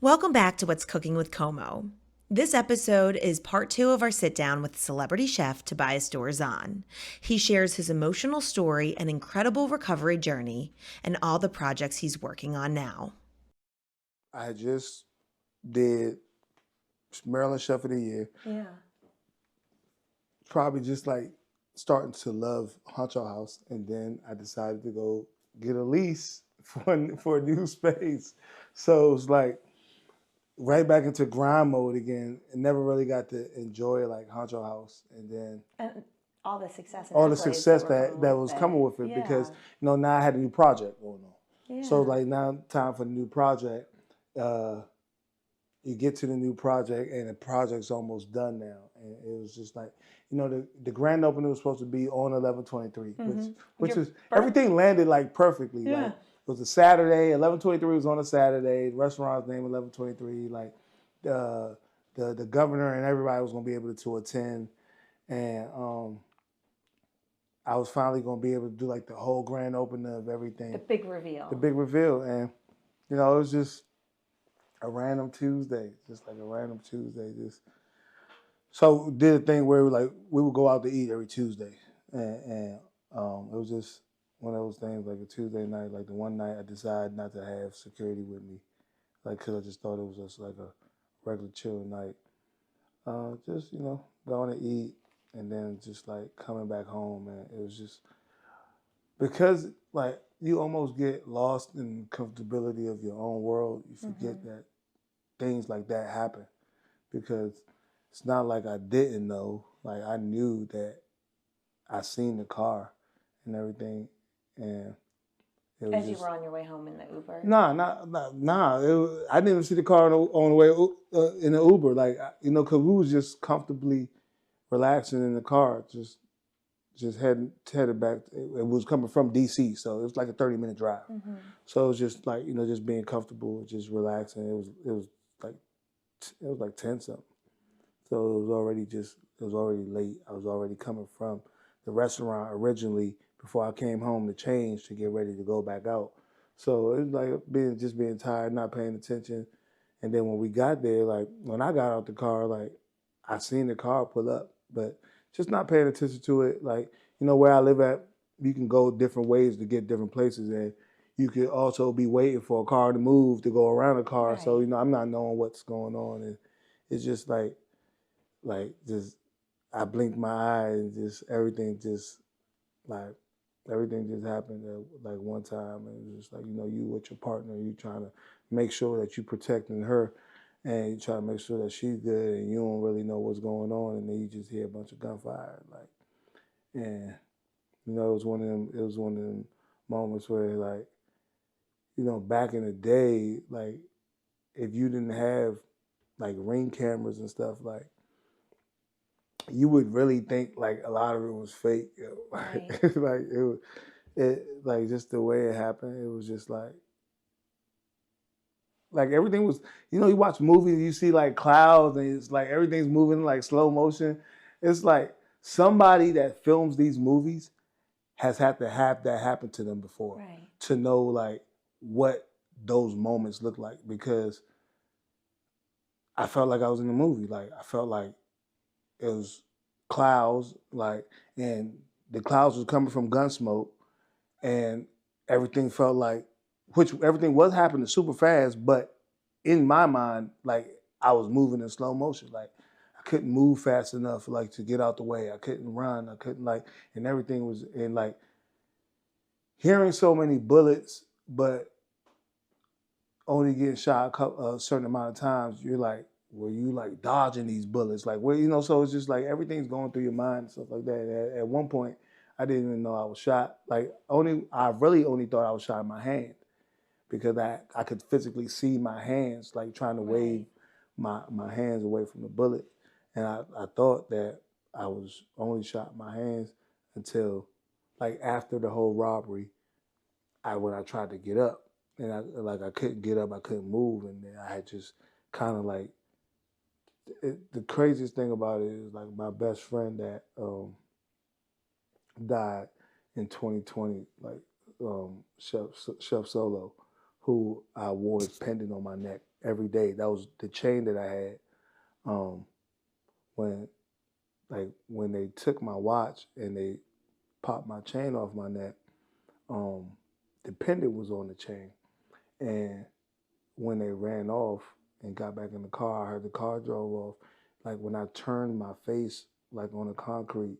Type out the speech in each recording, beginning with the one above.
Welcome back to What's Cooking with Como. This episode is part 2 of our sit down with celebrity chef Tobias Dorzon. He shares his emotional story and incredible recovery journey and all the projects he's working on now. I just did Maryland Chef of the Year. Yeah. Probably just like starting to love Honcho House, and then I decided to go get a lease for a new space. So it was like right back into grind mode again, and never really got to enjoy like Honcho House, and then And all the success and all the accolades success were that coming that with was it. coming with it Yeah. because now I had a new project going on. Yeah. So like now time for the new project. You get to the new project and the project's almost done now, and it was just like the grand opening was supposed to be on 11/23, which Your is everything landed like perfectly. Yeah. Like it was a Saturday. 11/23 was on a Saturday. The restaurant's name 11/23. Like the governor and everybody was gonna be able to attend, and I was finally gonna be able to do like the whole grand opening of everything. The big reveal. The big reveal, and it was just a random Tuesday, just like a random Tuesday. Just so did a thing where we would go out to eat every Tuesday, and it was just one of those things like a Tuesday night. Like the one night I decided not to have security with me, like because I just thought it was just like a regular chill night. Just going to eat and then just like coming back home, and it was just because like you almost get lost in the comfortability of your own world. You forget that things like that happen because it's not like I didn't know. Like I knew that I seen the car and everything, and it was As you were on your way home in the Uber. Nah. I didn't even see the car on the way in the Uber. Like because we was just comfortably relaxing in the car, just headed back. It was coming from DC, so it was like a 30-minute drive. So it was just like just being comfortable, just relaxing. It was like 10 something. So it was already late. I was already coming from the restaurant originally before I came home to change to get ready to go back out. So it was like being tired, not paying attention. And then when we got there, like when I got out the car, like I seen the car pull up, but just not paying attention to it. Like, where I live at, you can go different ways to get different places, and you could also be waiting for a car to move to go around the car. Right. So, I'm not knowing what's going on. And it's just like just I blinked my eye and just everything just happened at like one time. And it was just like, you with your partner, you trying to make sure that you protecting her and you try to make sure that she's good and you don't really know what's going on, and then you just hear a bunch of gunfire. And it was one of them moments where like, back in the day, like if you didn't have like Ring cameras and stuff, like you would really think like a lot of it was fake. Right. Like just the way it happened, it was just like everything was, you watch movies, you see like clouds and it's like everything's moving like slow motion. It's like somebody that films these movies has had to have that happen to them before, Right. to know like what those moments look like, because I felt like I was in a movie. Like I felt like it was clouds, like, and the clouds was coming from gun smoke, and everything felt like, which everything was happening super fast, but in my mind, like I was moving in slow motion. Like I couldn't move fast enough, like to get out the way. I couldn't run. I couldn't and everything was in like hearing so many bullets, but only getting shot a certain amount of times. You're like, were you like dodging these bullets? Like, where, so it's just like everything's going through your mind and stuff like that. At one point, I didn't even know I was shot. Like, I really only thought I was shot in my hand because I could physically see my hands, like trying to wave my hands away from the bullet. And I thought that I was only shot in my hands until like after the whole robbery, when I tried to get up and I couldn't get up, I couldn't move. And then I had just kind of like, the craziest thing about it is like my best friend that died in 2020, like Chef Solo, who I wore his pendant on my neck every day. That was the chain that I had. When they took my watch and they popped my chain off my neck, the pendant was on the chain. And when they ran off and got back in the car, I heard the car drove off. Like when I turned my face like on the concrete,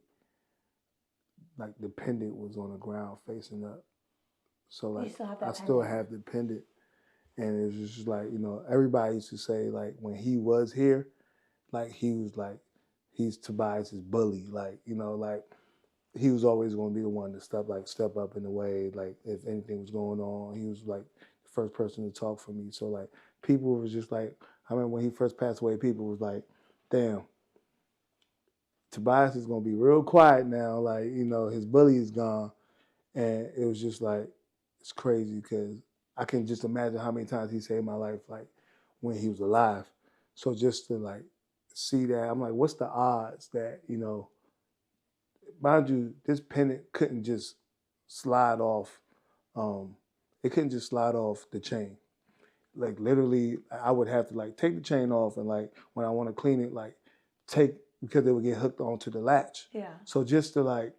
like the pendant was on the ground facing up. So like You still have that I still pendant? have the pendant. And it was just like, everybody used to say like when he was here, like he was like, he's Tobias's bully. Like, like he was always going to be the one to step up in the way. Like if anything was going on, he was like the first person to talk for me. So like people was just like, I remember when he first passed away, people was like, damn, Tobias is going to be real quiet now. Like, his bully is gone. And it was just like, it's crazy because I can just imagine how many times he saved my life, like when he was alive. So just to like see that, I'm like, what's the odds that, mind you, this pendant couldn't just slide off. It couldn't just slide off the chain. Like literally, I would have to like take the chain off and like when I want to clean it, like because it would get hooked onto the latch. Yeah. So just to like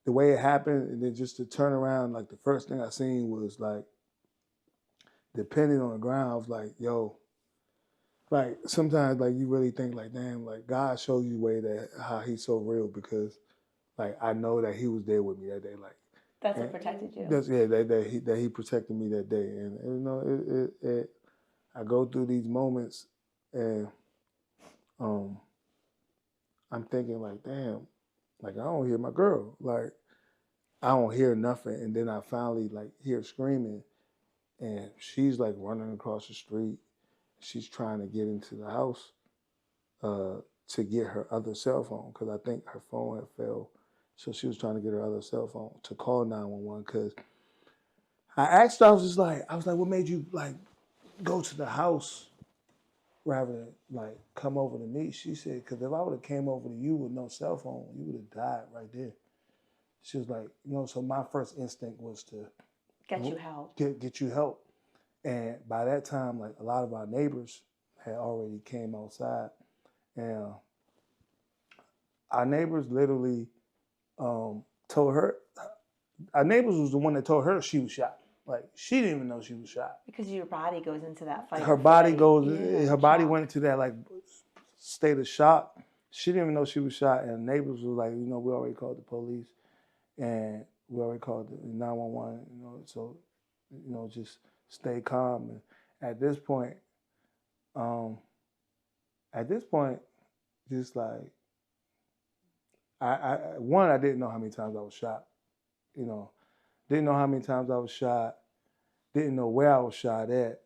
the way it happened, and then just to turn around, like the first thing I seen was like depending on the ground. I was like, yo, like sometimes like you really think like, damn, like God shows you way that how he's so real because like I know that he was there with me that day. Like That's what protected you. That he protected me that day, and I go through these moments, and I'm thinking like, damn, like I don't hear my girl, like I don't hear nothing, and then I finally like hear screaming, and she's like running across the street. She's trying to get into the house to get her other cell phone because I think her phone had failed. So she was trying to get her other cell phone to call 911 because I asked her, I was like, what made you like go to the house rather than like come over to me? She said, because if I would have came over to you with no cell phone, you would have died right there. She was like, so my first instinct was to Get you help. Get you help. And by that time, like a lot of our neighbors had already came outside, and our neighbors literally told her. Our neighbors was the one that told her she was shot. Like she didn't even know she was shot. Because your body goes into that fight. Her body went into that like state of shock. She didn't even know she was shot, and neighbors was like, we already called the police, and we already called the 911. So just stay calm. And at this point, just like I didn't know how many times I was shot. Didn't know how many times I was shot. Didn't know where I was shot at,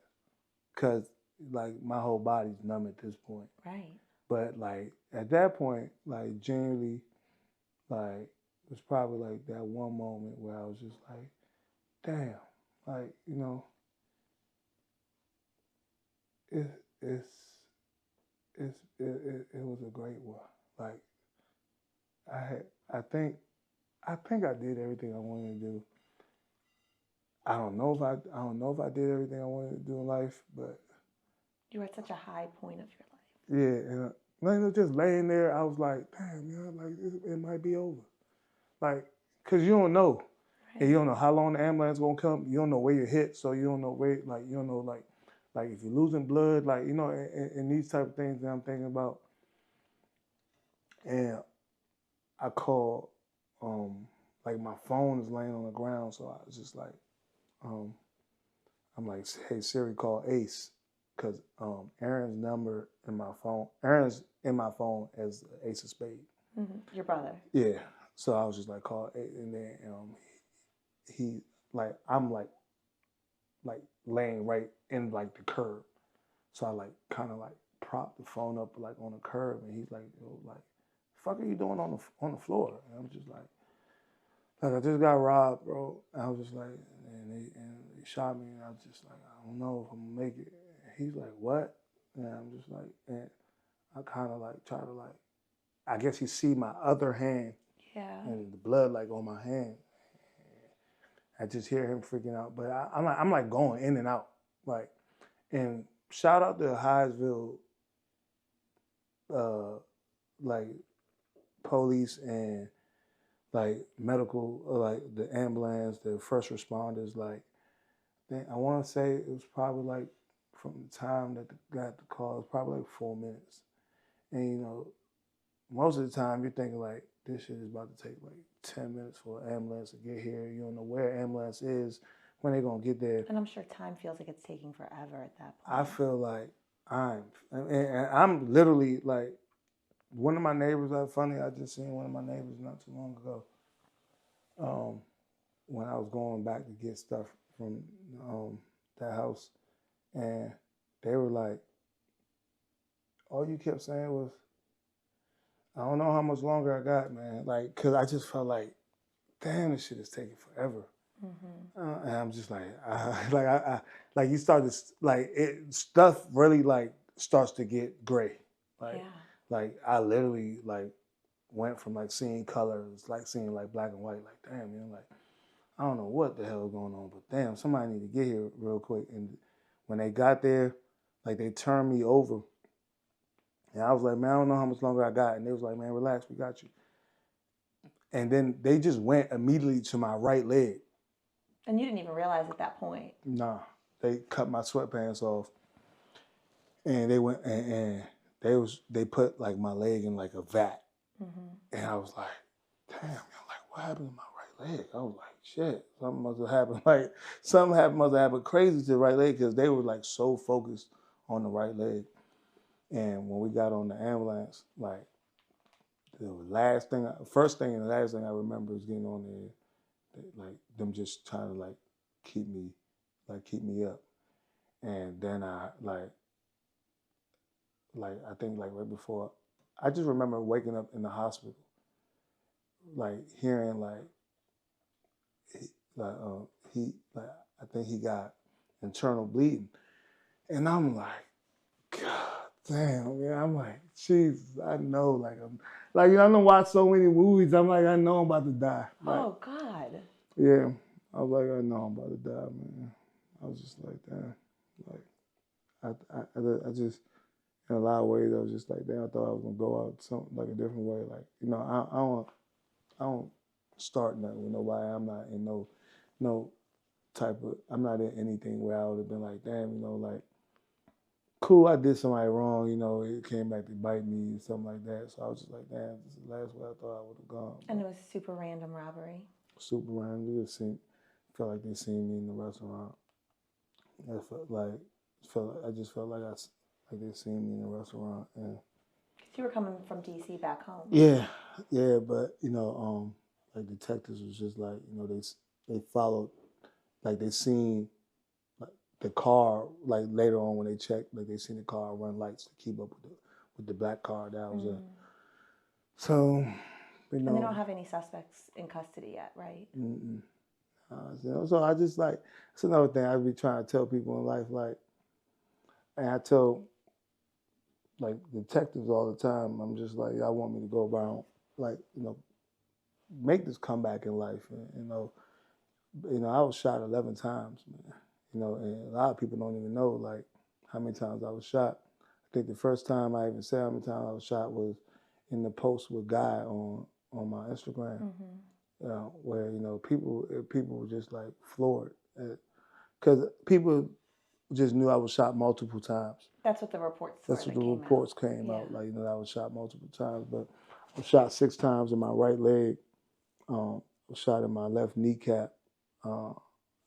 cause like my whole body's numb at this point. Right. But like at that point, like generally, like it was probably like that one moment where I was just like, damn, like it was a great one. Like I think I did everything I wanted to do. I don't know if I did everything I wanted to do in life, but you were at such a high point of your life. Yeah, and like just laying there, I was like, damn, like it might be over, like, cause you don't know, Right. and you don't know how long the ambulance gonna come. You don't know where you're hit, so you don't know where, like, you don't know, like if you're losing blood, like and these type of things that I'm thinking about. And I called, like my phone is laying on the ground, so I was just like, I'm like, hey Siri, call Ace, because Erin's number in my phone. Erin's in my phone as Ace of Spades. Mm-hmm. Your brother. Yeah. So I was just like, call Ace, and then he like I'm like laying right in like the curb. So I like kind of like prop the phone up like on the curb, and he's like, fuck are you doing on the floor? And I'm just like I just got robbed, bro. And I was just like, and they shot me, and I was just like, I don't know if I'm gonna make it. And he's like, what? And I'm just like, and I kind of like try to like, I guess he see my other hand, yeah, and the blood like on my hand. I just hear him freaking out, but I'm like going in and out, like, and shout out to Hyattsville, like police and like medical, like the ambulance, the first responders. Like, I want to say it was probably like from the time that got the call, it was probably like 4 minutes. And you know, most of the time you're thinking like this shit is about to take like 10 minutes for an ambulance to get here. You don't know where ambulance is, when they're gonna get there. And I'm sure time feels like it's taking forever at that point. I feel like I'm literally like, one of my neighbors, funny, I just seen one of my neighbors not too long ago. When I was going back to get stuff from that house, and they were like, all you kept saying was, I don't know how much longer I got, man. Like, cause I just felt like, damn, this shit is taking forever. And I'm just like, like you start to, like, stuff really like starts to get gray. Like, like I literally like went from like seeing colors, like seeing like black and white, like damn, you know, like I don't know what the hell is going on, but damn, somebody need to get here real quick. And when they got there, like they turned me over, and I was like, man, I don't know how much longer I got, and they was like, man, relax, we got you. And then they just went immediately to my right leg. And you didn't even realize at that point. Nah, they cut my sweatpants off, and they went and they put like my leg in like a vat, and I was like, damn, like what happened to my right leg? I was like, shit, something must have happened. Like must have happened crazy to the right leg, because they were like so focused on the right leg. And when we got on the ambulance, like first thing and the last thing I remember is getting on there, like them just trying to like keep me up. And then I I think like right before, I just remember waking up in the hospital, like hearing I think he got internal bleeding, and I'm like, God damn, man. I'm like, Jesus, I know, like I'm like, I don't watch so many movies. I'm like, I know I'm about to die. Like, Oh God. yeah, I was like, I know I'm about to die, man. I was just like, damn, like I just, in a lot of ways, I was just like, damn, I thought I was gonna go out something like a different way. Like, you know, I don't start nothing with nobody. I'm not in no type of, I'm not in anything where I would have been like, damn, you know, like, cool, I did somebody wrong, you know, it came back to bite me or something like that. So I was just like, damn, this is the last way I thought I would have gone. And it was a super random robbery. Super random. They just felt like they seen me in the restaurant. I just felt like they seen me in the restaurant. And you were coming from DC back home. Yeah, but you know, like detectives was just like, you know, they followed, like they seen like the car, like later on when they checked, like they seen the car run lights to keep up with the black car that I was in. So, you know. And they don't have any suspects in custody yet, right? So I just like, it's another thing I be trying to tell people in life, like, and I tell like detectives all the time, I'm just like, y'all want me to go around, like, you know, make this comeback in life. And, you know, I was shot 11 times, man. You know, and a lot of people don't even know like how many times I was shot. I think the first time I even said how many times I was shot was in the post with Guy on my Instagram, where, you know, people were just like floored, because people just knew I was shot multiple times. That's what the reports. That's what the reports came out. Like, you know, I was shot multiple times, but I was shot 6 times in my right leg. I was shot in my left kneecap. I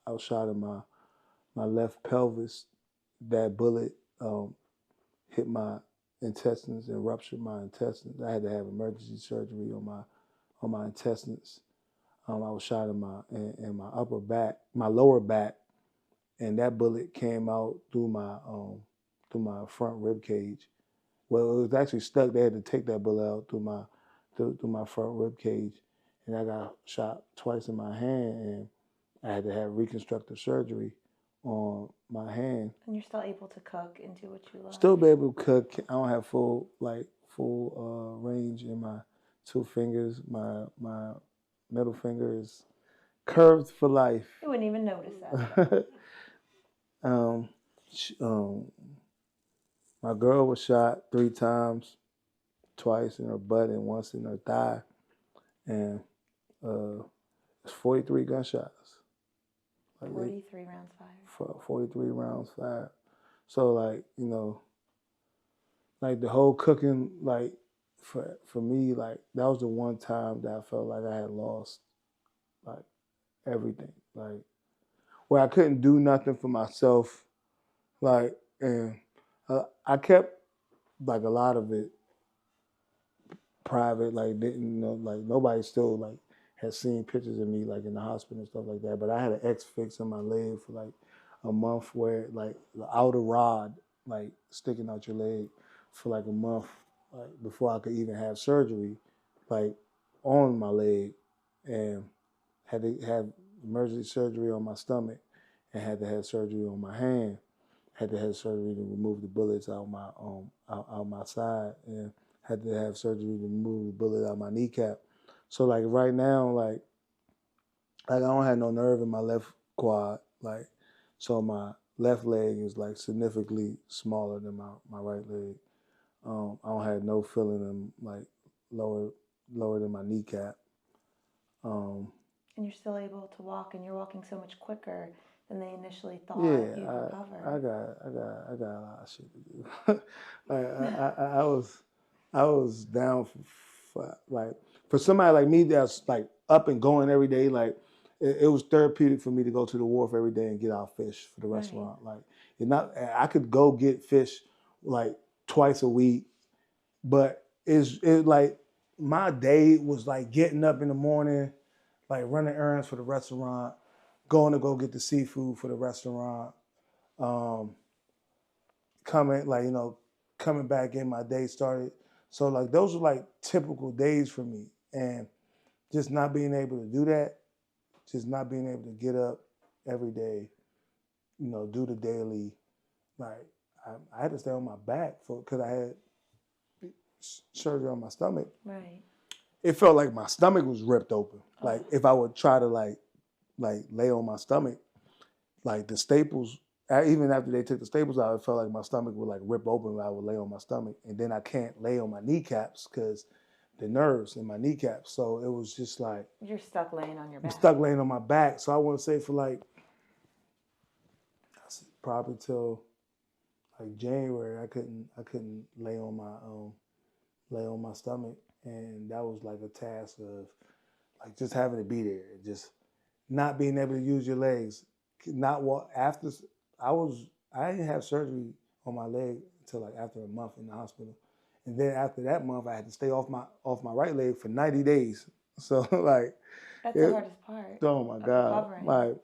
was shot in my left pelvis. That bullet hit my intestines and ruptured my intestines. I had to have emergency surgery on my intestines. I was shot in my upper back, my lower back, and that bullet came out through my front rib cage. Well, it was actually stuck. They had to take that bullet out through my front rib cage, and I got shot twice in my hand, and I had to have reconstructive surgery on my hand. And you're still able to cook and do what you love. Still be able to cook. I don't have full range in my 2 fingers. My middle finger is curved for life. You wouldn't even notice that. My girl was shot 3 times, twice in her butt and once in her thigh, and it's 43 gunshots. Like 43 rounds fired. 43 rounds fired. So like the whole cooking, like for me, like that was the one time that I felt like I had lost like everything, like where I couldn't do nothing for myself, like, and I kept like a lot of it private, like didn't know, like nobody still like had seen pictures of me like in the hospital and stuff like that. But I had an X fix on my leg for like a month, where like the outer rod like sticking out your leg for like a month, like before I could even have surgery, like on my leg, and had to have emergency surgery on my stomach, and had to have surgery on my hand. Had to have surgery to remove the bullets out my side, and had to have surgery to remove the bullet out my kneecap. So like right now, like I don't have no nerve in my left quad, like so my left leg is like significantly smaller than my right leg. I don't have no feeling in like lower than my kneecap. And you're still able to walk, and you're walking so much quicker than they initially thought Yeah, you'd recover. I got a lot of shit to do. I was down for like for somebody like me that's like up and going every day. Like it was therapeutic for me to go to the wharf every day and get out fish for the restaurant. Right. Like I could go get fish like twice a week, but it like my day was like getting up in the morning, like running errands for the restaurant, going to go get the seafood for the restaurant, coming back in, my day started. So like those were like typical days for me, and just not being able to do that, just not being able to get up every day, do the daily, like I had to stay on my back because I had surgery on my stomach. Right. It felt like my stomach was ripped open. Oh. Like if I would try to like lay on my stomach, like the staples, even after they took the staples out, it felt like my stomach would like rip open when I would lay on my stomach. And then I can't lay on my kneecaps because the nerves in my kneecaps. So it was just like, you're stuck laying on your back. I'm stuck laying on my back. So I want to say for like, probably till like January, I couldn't lay on my stomach. And that was like a task of like just having to be there, just not being able to use your legs. Not walk after I didn't have surgery on my leg until like after a month in the hospital, and then after that month I had to stay off my right leg for 90 days. So like that's the hardest part. Oh my God! Recovering. Like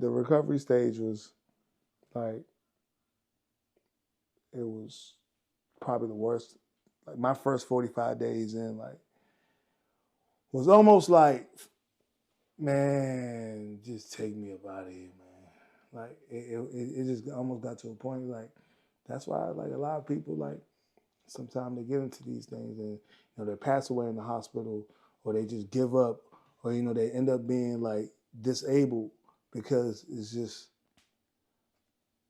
the recovery stage was like it was probably the worst. Like my first 45 days in like was almost like, man, just take me up out of here, man. Like it just almost got to a point like that's why like a lot of people like sometimes they get into these things and they pass away in the hospital, or they just give up, or they end up being like disabled because it's just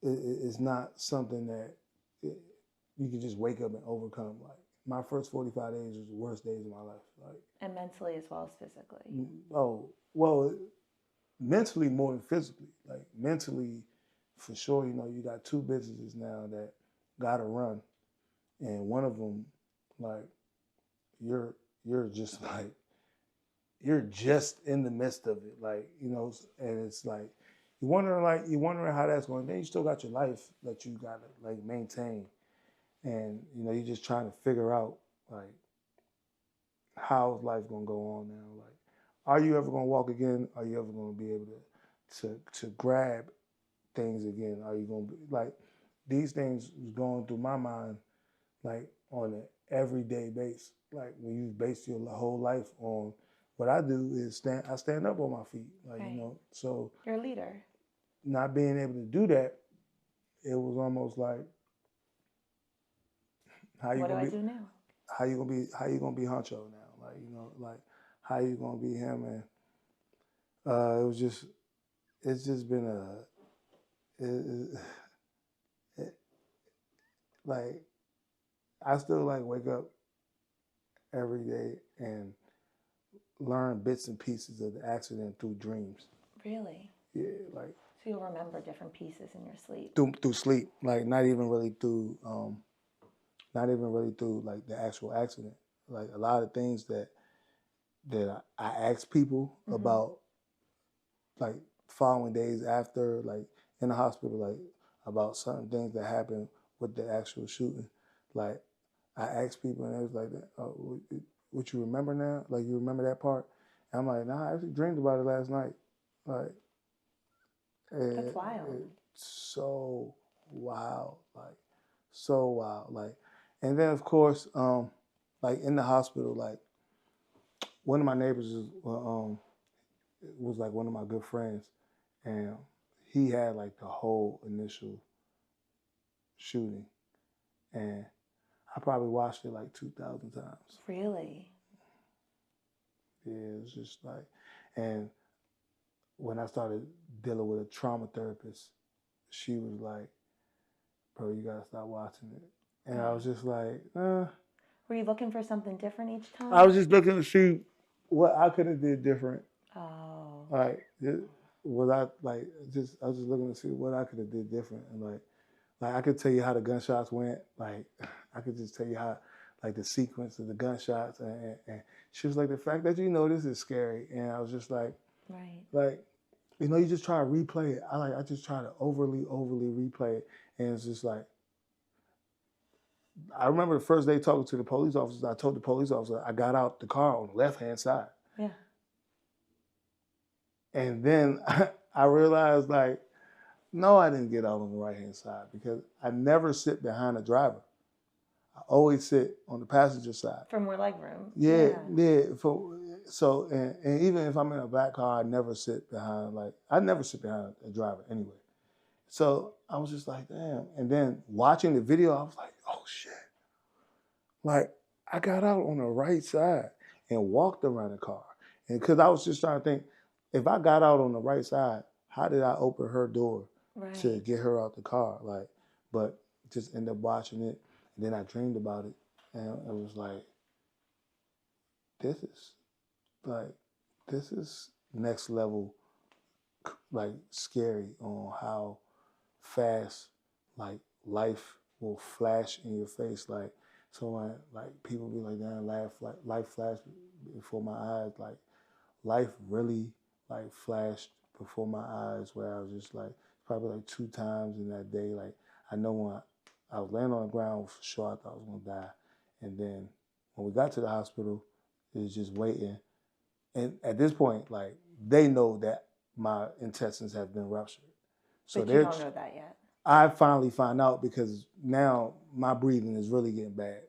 it's not something that you can just wake up and overcome. Like my first 45 days was the worst days of my life. Like, and mentally as well as physically. Oh, well, mentally more than physically. Like mentally, for sure, you got 2 businesses now that gotta run, and one of them, like, you're just like you're just in the midst of it, like and it's like you're wondering how that's going. Then you still got your life that you gotta like maintain, and you're just trying to figure out like how's life gonna go on now. Like, are you ever gonna walk again? Are you ever gonna be able to grab things again? Are you gonna be like these things going through my mind like on an everyday basis? Like when you base your whole life on what I do is I stand up on my feet. Like, right. So you're a leader. Not being able to do that, it was almost like what do I do now? How you gonna be Huncho now? Like, like how you gonna be him? And it's just been like, I still like wake up every day and learn bits and pieces of the accident through dreams. Really? Yeah, like. So you'll remember different pieces in your sleep. Through sleep, like not even really through like the actual accident. Like a lot of things that I ask people about, like following days after, like in the hospital, like about certain things that happened with the actual shooting. Like I asked people and it was like, oh, what you remember now? Like you remember that part? And I'm like, nah, I actually dreamed about it last night. Like That's wild. it's so wild, like so wild, like. And then of course, like in the hospital, like one of my neighbors was like one of my good friends, and he had like the whole initial shooting, and I probably watched it like 2,000 times. Really? Yeah, it's just like, and when I started dealing with a trauma therapist, she was like, bro, you gotta stop watching it. And I was just like, Were you looking for something different each time? I was just looking to see what I could have did different. Oh. Like, was I like just? I was just looking to see what I could have did different, and like I could tell you how the gunshots went. Like, I could just tell you how, like the sequence of the gunshots, and she was like, the fact that you know this is scary, and I was just like, right, like, you know, you just try to replay it. I just try to overly replay it, and it's just like. I remember the first day talking to the police officers, I told the police officer I got out the car on the left-hand side. Yeah. And then I realized, like, no, I didn't get out on the right-hand side because I never sit behind the driver. I always sit on the passenger side. For more legroom. Yeah. So, and even if I'm in a black car, I never sit behind a driver anyway. So I was just like, damn. And then watching the video, I was like, oh, shit. Like, I got out on the right side and walked around the car. And because I was just trying to think, if I got out on the right side, how did I open her door to get her out the car? Like, but just ended up watching it. And then I dreamed about it. And it was like, this is next level, like scary on how fast, like life will flash in your face. Like, so when like people be like, damn, life flashed before my eyes. Like, life really like flashed before my eyes, where I was just like, probably like 2 times in that day. Like, I know when I was laying on the ground, for sure I thought I was gonna die. And then when we got to the hospital, it was just waiting. And at this point, like, they know that my intestines have been ruptured. So but you don't know that yet. I finally find out because now my breathing is really getting bad.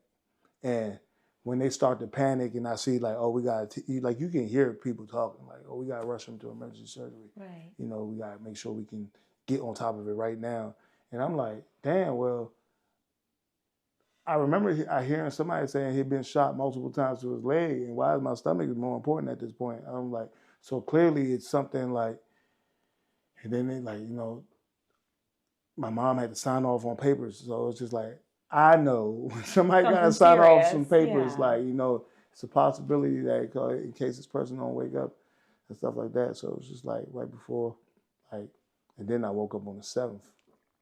And when they start to panic and I see like, oh, we got to, like, you can hear people talking like, oh, we got to rush them to emergency surgery. Right. You know, we got to make sure we can get on top of it right now. And I'm like, damn, well, I remember hearing somebody saying he'd been shot multiple times to his leg, and why is my stomach more important at this point? I'm like, so clearly it's something like, and then they like, you know, my mom had to sign off on papers. So it's just like, I know somebody got to sign off some papers. Yeah. Like, you know, it's a possibility that in case this person don't wake up and stuff like that. So it's just like right before, like, and then I woke up on the 7th.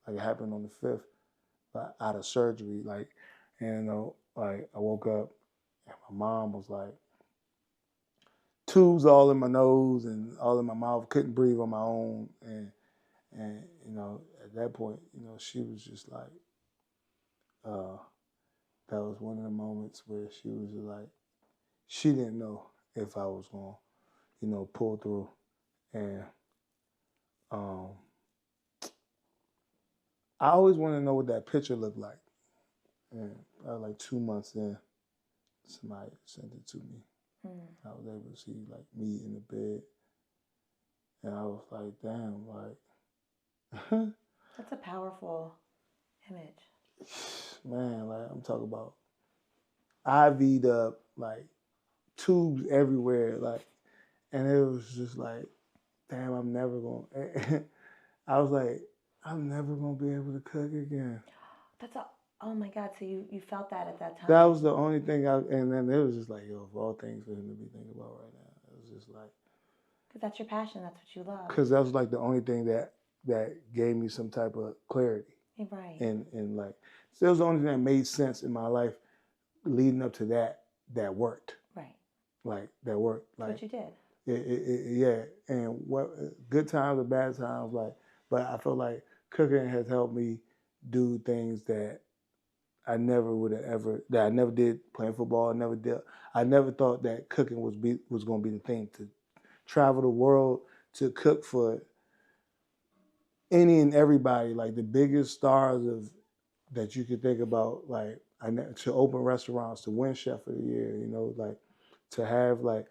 Like, it happened on the 5th, out of surgery. Like, and you know, like, I woke up and my mom was like, tubes all in my nose and all in my mouth, couldn't breathe on my own. And you know, at that point, you know, she was just like, that was one of the moments where she was like, she didn't know if I was going to, you know, pull through. And I always want to know what that picture looked like. And like 2 months in, somebody sent it to me. I was able to see like me in the bed. And I was like, damn, like. That's a powerful image. Man, like, I'm talking about IV'd up, like, tubes everywhere, like, and it was just like, damn, I'm never going, I was like, I'm never going to be able to cook again. Oh my God! So you felt that at that time? That was the only thing and then it was just like, yo, of all things for him to be thinking about right now, it was just like, because that's your passion. That's what you love. because that was like the only thing that gave me some type of clarity, Right. and like, so it was the only thing that made sense in my life leading up to that worked. Right. Like that worked. That's Like what you did. yeah, and what good times or bad times, like, but I feel like cooking has helped me do things that I never would have ever, that I never did playing football. I never thought that cooking was going to be the thing, to travel the world to cook for any and everybody, like the biggest stars of that you could think about, like to open restaurants, to win Chef of the Year, like to have like,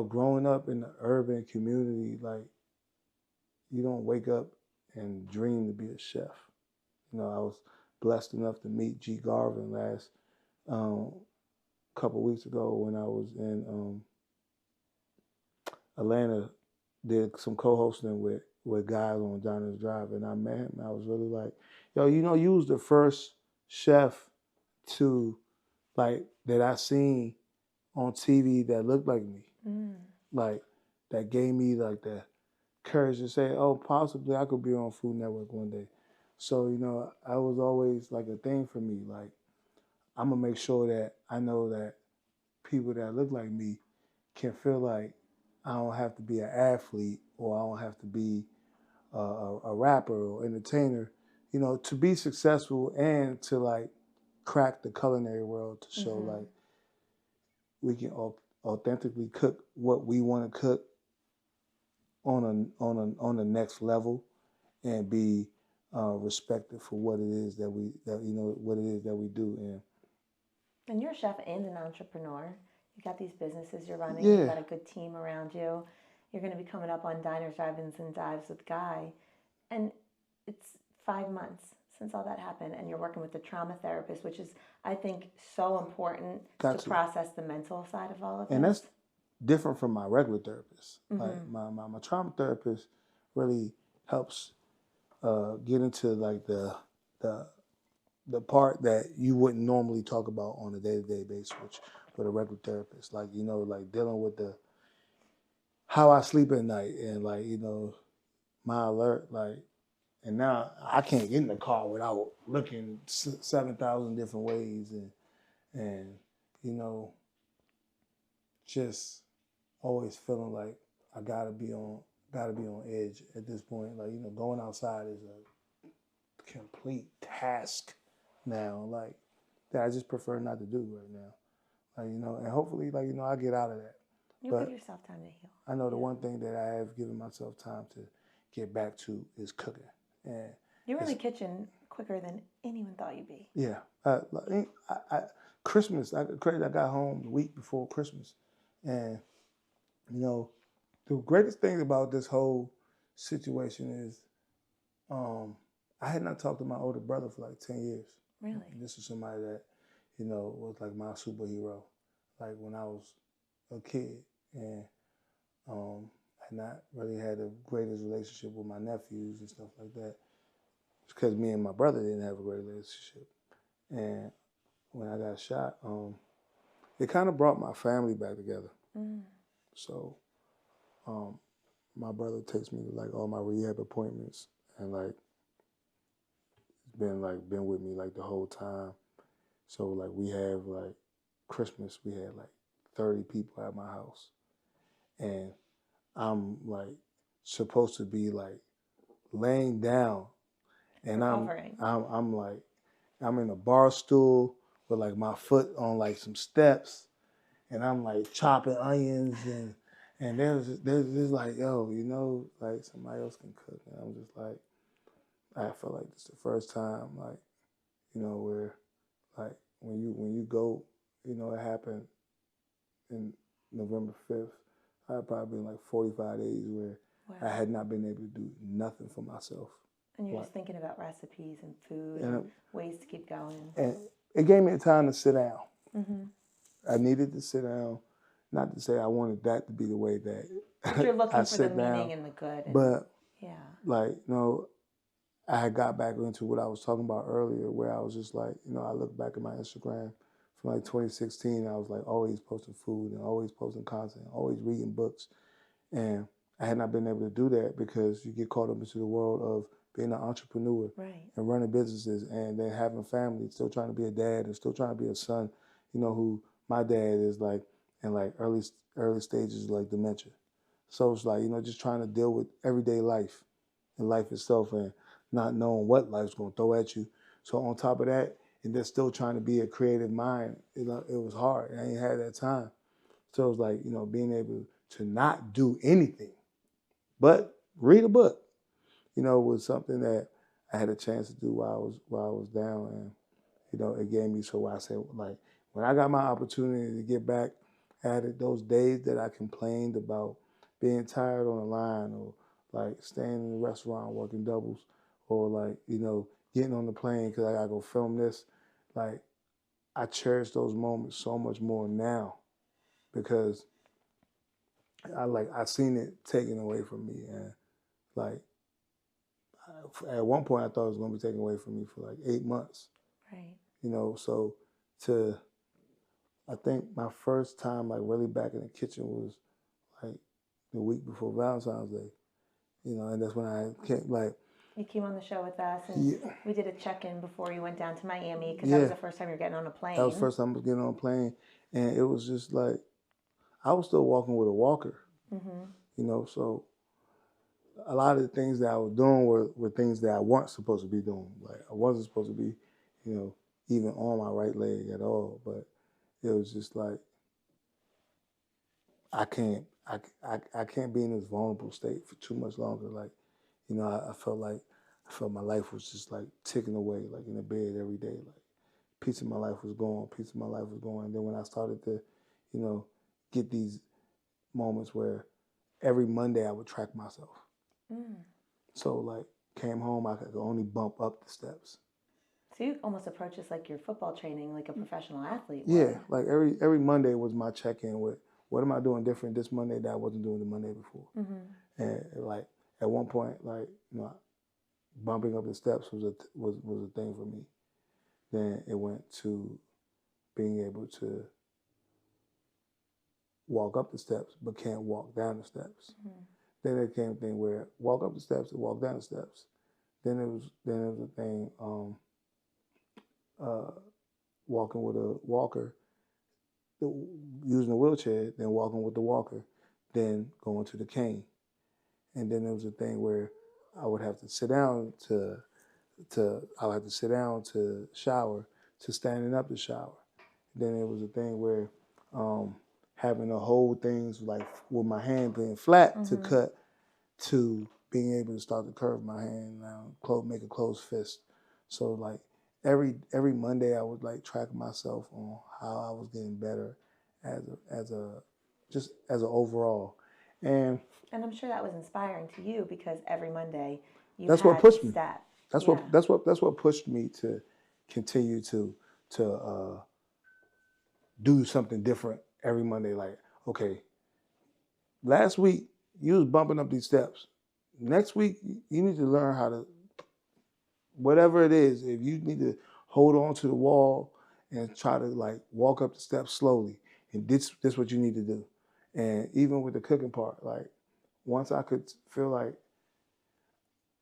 growing up in the urban community, like you don't wake up and dream to be a chef. I was blessed enough to meet G. Garvin last couple weeks ago when I was in Atlanta, did some co-hosting with guys on Diners Drive, and I met him. And I was really like, yo, you was the first chef to like that I seen on TV that looked like me, like that gave me like the courage to say, oh, possibly I could be on Food Network one day. So I was always like a thing for me. Like I'm gonna make sure that I know that people that look like me can feel like I don't have to be an athlete or I don't have to be a rapper or entertainer, to be successful and to like crack the culinary world, to show like we can authentically cook what we want to cook on the next level and be respected for what it is that we do. And you're a chef and an entrepreneur. You got these businesses you're running. Yeah. You've got a good team around you. You're going to be coming up on Diners, Drive-Ins, and Dives with Guy. And it's 5 months since all that happened, and you're working with a trauma therapist, which is, I think, so important to process the mental side of all of this. And that's different from my regular therapist. Like my trauma therapist really helps get into like the part that you wouldn't normally talk about on a day-to-day basis with a regular therapist. Like, like dealing with how I sleep at night and like, my alert, like, and now I can't get in the car without looking 7,000 different ways and just always feeling like I gotta be on edge at this point. Like, going outside is a complete task now, like that I just prefer not to do right now. Like, and hopefully, like, I get out of that. You'll give yourself time to heal. I know the one thing that I have given myself time to get back to is cooking. And you were in the kitchen quicker than anyone thought you'd be. Yeah. Christmas, I got home the week before Christmas. And, the greatest thing about this whole situation is I had not talked to my older brother for like 10 years. Really? And this is somebody that, was like my superhero, like when I was a kid. And had not really had the greatest relationship with my nephews and stuff like that. It's because me and my brother didn't have a great relationship. And when I got shot, it kind of brought my family back together. So my brother takes me to like all my rehab appointments and like been with me like the whole time. So like we have like Christmas, we had like 30 people at my house. And I'm like supposed to be like laying down and I'm like I'm in a bar stool with like my foot on like some steps and I'm like chopping onions and there's just like, yo, like somebody else can cook. And I'm just like, I feel like this is the first time like, where like when you go, it happened in November 5th. I had probably been like 45 days where I had not been able to do nothing for myself. And you're just thinking about recipes and food and ways to keep going. And it gave me the time to sit down. I needed to sit down. Not to say I wanted that to be the way that but you're looking I for the sit down, meaning and the good. But like, I had got back into what I was talking about earlier, where I was just like, you know, I look back at my Instagram from like 2016. I was like always posting food and always posting content, always reading books. And I had not been able to do that because you get caught up into the world of being an entrepreneur Right. and running businesses and then having family, still trying to be a dad and still trying to be a son, you know, who my dad is like in like early stages of like dementia. So it's like, you know, just trying to deal with everyday life and life itself and not knowing what life's going to throw at you. So on top of that, and then still trying to be a creative mind, you know, it was hard. I ain't had that time. So it was like, you know, being able to not do anything but read a book, you know, was something that I had a chance to do while I was down, and you know, it gave me. So I said, like, when I got my opportunity to get back at it, those days that I complained about being tired on the line, or like staying in the restaurant working doubles, or like, you know, getting on the plane because I gotta go film this, like, I cherish those moments so much more now because I seen it taken away from me, and like at one point I thought it was going to be taken away from me for like 8 months. Right. You know, so to I think my first time like really back in the kitchen was like the week before Valentine's Day. You know, and that's when I came like You came on the show with us, and yeah, we did a check-in before you went down to Miami because that was yeah. the first time you were getting on a That was plane. the first time I was getting on a plane, and it was just like I was still walking with a walker. Mm-hmm. You know, so a lot of the things that I was doing were things that I wasn't supposed to be doing. Like I wasn't supposed to be, you know, even on my right leg at all. But it was just like I can't be in this vulnerable state for too much longer. Like, you know, I felt my life was just like ticking away, like in the bed every day. Like piece of my life was gone, piece of my life was gone. And then when I started to, you know, get these moments where every Monday I would track myself. Mm. So like came home, I could only bump up the steps. So you almost approach this like your football training, like a professional athlete Yeah, would. like every Monday was my check-in with what am I doing different this Monday that I wasn't doing the Monday before. Mm-hmm. And like at one point, like, you know, bumping up the steps was a thing for me. Then it went to being able to walk up the steps but can't walk down the steps. Mm-hmm. Then it came a thing where walk up the steps and walk down the steps. Then it was a thing uh, walking with a walker, using a wheelchair, then walking with the walker, then going to the cane. And then there was a thing where I would have to sit down I would have to sit down to shower, to standing up to shower. Then it was a thing where having to hold things like with my hand being flat to cut, to being able to start to curve my hand now, make a closed fist. So like every Monday I would like track myself on how I was getting better as a just as an overall. And And I'm sure that was inspiring to you because every Monday you that's what had a pushed me. step. That's Yeah. what pushed me to continue to do something different every Monday. Like, okay, last week you was bumping up these steps. Next week you need to learn how to, whatever it is. If you need to hold on to the wall and try to like walk up the steps slowly, and this what you need to do. And even with the cooking part, like once I could feel like,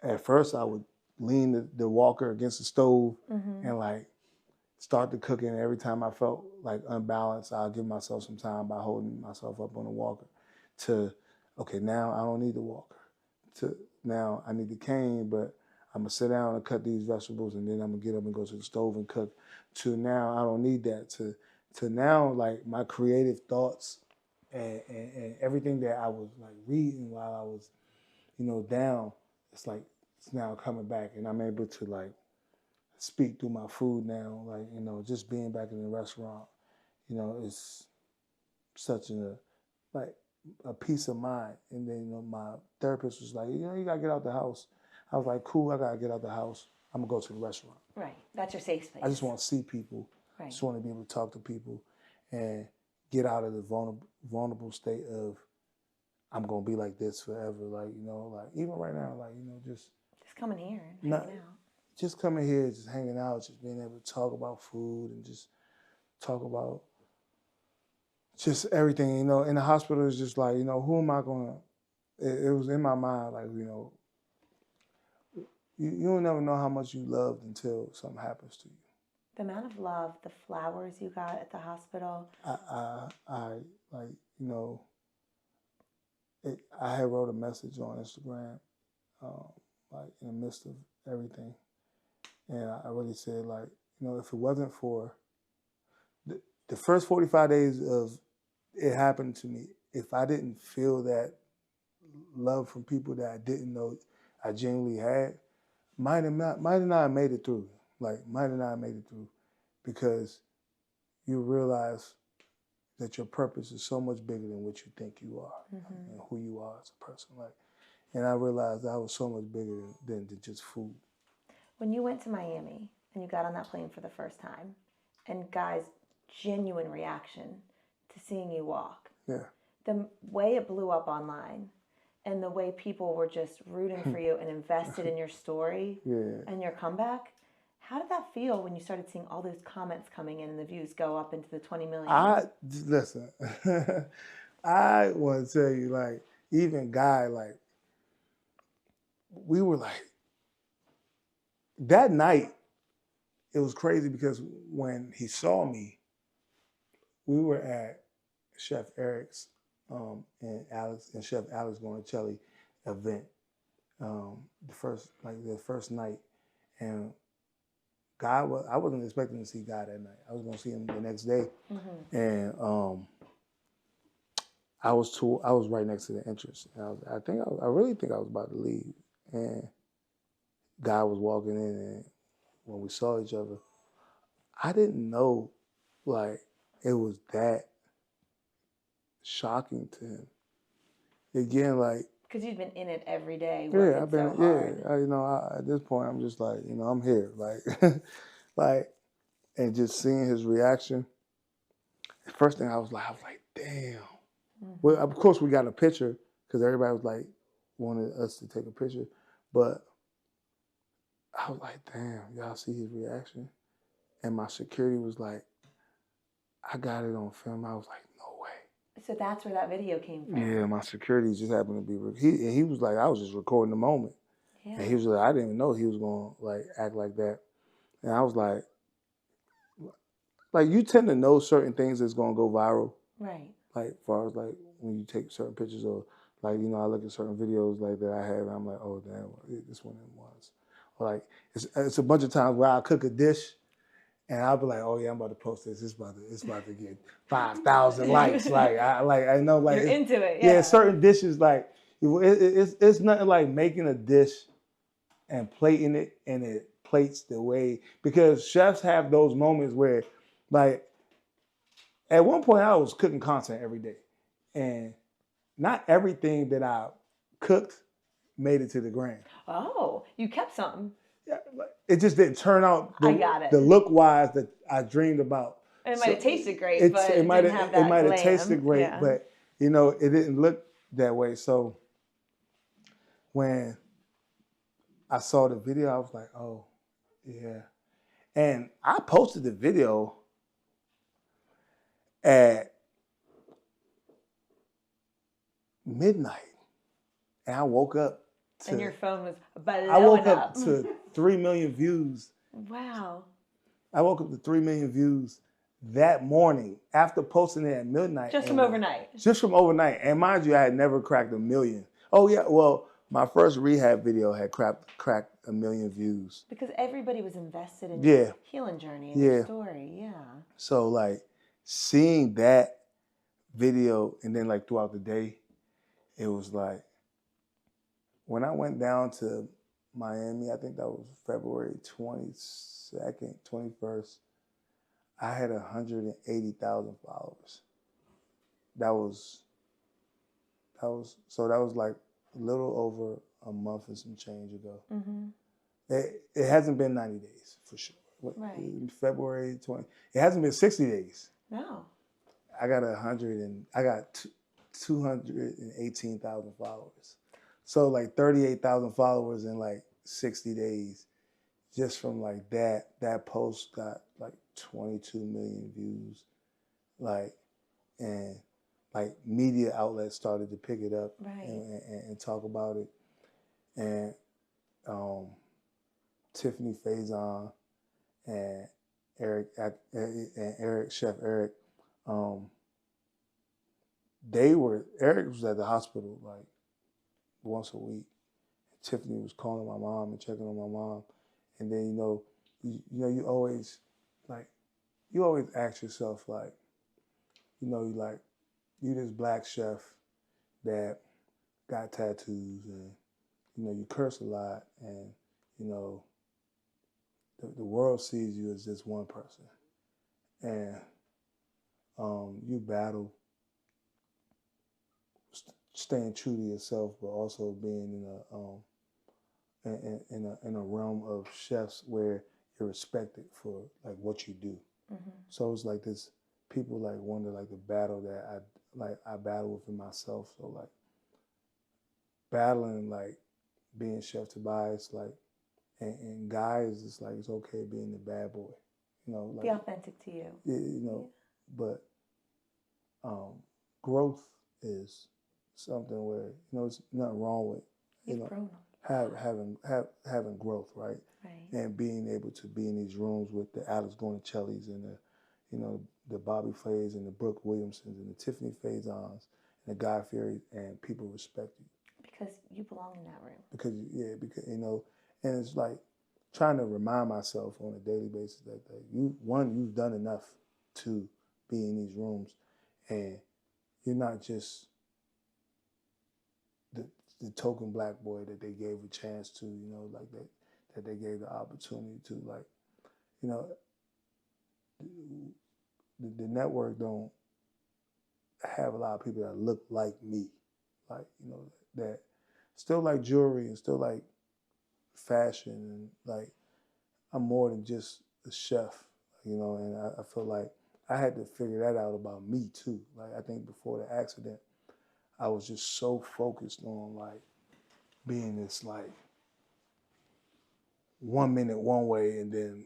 at first I would lean the walker against the stove and like start the cooking. And every time I felt like unbalanced, I'll give myself some time by holding myself up on the walker to, okay, now I don't need the walker. To now I need the cane, but I'm gonna sit down and cut these vegetables and then I'm gonna get up and go to the stove and cook. To now I don't need that. To now like my creative thoughts and everything that I was like reading while I was, you know, down, it's like it's now coming back and I'm able to like speak through my food now. Like, you know, just being back in the restaurant, you know, it's such like a peace of mind. And then, you know, my therapist was like, you know, you gotta get out the house. I was like, cool, I gotta get out the house. I'm gonna go to the restaurant. Right. That's your safe space. I just want to see people. I Right. just want to be able to talk to people and get out of the vulnerable state of I'm gonna be like this forever. Like, you know, like even right now, like, you know, just coming here and Not, hanging out. just coming here, just hanging out, just being able to talk about food and just talk about just everything, you know. In the hospital, it's just like, you know, who am I gonna? It was in my mind, like, you know, you will never know how much you loved until something happens to you. The amount of love, the flowers you got at the hospital. I like, you know, I had wrote a message on Instagram, like in the midst of everything, and I really said, like, you know, if it wasn't for the first 45 days of it happened to me, if I didn't feel that love from people that I didn't know I genuinely had, might have not have made it through. Like, might have not made it through, because you realize that your purpose is so much bigger than what you think you are, and who you are as a person. Like, and I realized I was so much bigger than just food. When you went to Miami and you got on that plane for the first time, and Guy's genuine reaction to seeing you walk, the way it blew up online, and the way people were just rooting for you and invested in your story and your comeback, how did that feel when you started seeing all those comments coming in and the views go up into the 20 million? Listen, I want to tell you, like, even Guy, like, we were like, that night, it was crazy because when he saw me, we were at Chef Eric's and Chef Alex Bonicelli event, the first night, and I wasn't expecting to see Guy that night. I was going to see him the next day, and I was right next to the entrance. And I really think I was about to leave, and Guy was walking in, and when we saw each other, I didn't know, like, it was that shocking to him. Again, like, because you'd been in it every day. Yeah, I've been. So hard. You know, at this point, I'm just like, you know, I'm here, like, like, and just seeing his reaction. The first thing I was like, damn. Well, of course, we got a picture because everybody was like, wanted us to take a picture, but I was like, damn, y'all see his reaction, and my security was like, I got it on film. I was like, no way. So that's where that video came from. Yeah, my security just happened to be. He was like, I was just recording the moment. Yeah. And he was like, I didn't even know he was going to, like, act like that. And I was like, you tend to know certain things that's going to go viral. Right. Like, as far as, like, when you take certain pictures, or, like, you know, I look at certain videos, like, that I have, and I'm like, oh, damn, this one of them was. Or, like, it's a bunch of times where I'll cook a dish, and I'll be like, oh, yeah, I'm about to post this. It's about to get 5,000 likes. I know, like. You're into it, yeah. Certain dishes, like, it's nothing like making a dish and plating it, and it plates the way, because chefs have those moments where, like, at one point I was cooking content every day, and not everything that I cooked made it to the gram. Oh, you kept some. Yeah, it just didn't turn out I got it. the look wise that I dreamed about. It might have tasted great, but it might have tasted great, but, you know, it didn't look that way. So when I saw the video, I was like, oh, yeah. And I posted the video at midnight, and I woke up to... And your phone was blowing up. I woke up to 3 million views. Wow. I woke up to 3 million views that morning after posting it at midnight. Just from overnight. Just from overnight. And mind you, I had never cracked 1 million. Oh, yeah, well, my first rehab video had cracked 1 million views. Because everybody was invested in your healing journey and your story, yeah. So, like, seeing that video, and then, like, throughout the day, it was like, when I went down to Miami, I think that was February 22nd, 21st, I had 180,000 followers. That was like a little over a month and some change ago. It hasn't been 90 days for sure. Right. February 20. It hasn't been 60 days. No. I got 218,000 followers. So, like, 38,000 followers in, like, 60 days. Just from like that post got like 22 million views. Like, and like media outlets started to pick it up Right. and talk about it. And Tiffany Faison and Chef Eric, Eric was at the hospital like once a week. Tiffany was calling my mom and checking on my mom. And then, you always ask yourself, like, you this black chef that got tattoos and, you curse a lot and, the world sees you as just one person. And you battle staying true to yourself, but also being in a realm of chefs where you're respected for like what you do. Mm-hmm. So it's like this, people like wonder like the battle that I battle within myself. So like battling like being Chef Tobias, like and Guy is just like, it's okay being the bad boy, like be authentic to you. Yeah. But growth is something where there's nothing wrong with grown having growth, right? And being able to be in these rooms with the Alex Gornicellis and the Bobby Flays and the Brooke Williamsons and the Tiffany Faisons and the Guy Fieri, and people respect you because you belong in that room. Because and it's like trying to remind myself on a daily basis that you've done enough to be in these rooms, and you're not just the token black boy that they gave a chance to, like that they gave the opportunity to, like, the network don't have a lot of people that look like me, like, that still like jewelry and still like fashion, and like I'm more than just a chef, and I feel like I had to figure that out about me too. Like, I think before the accident, I was just so focused on like being this like 1 minute one way, and then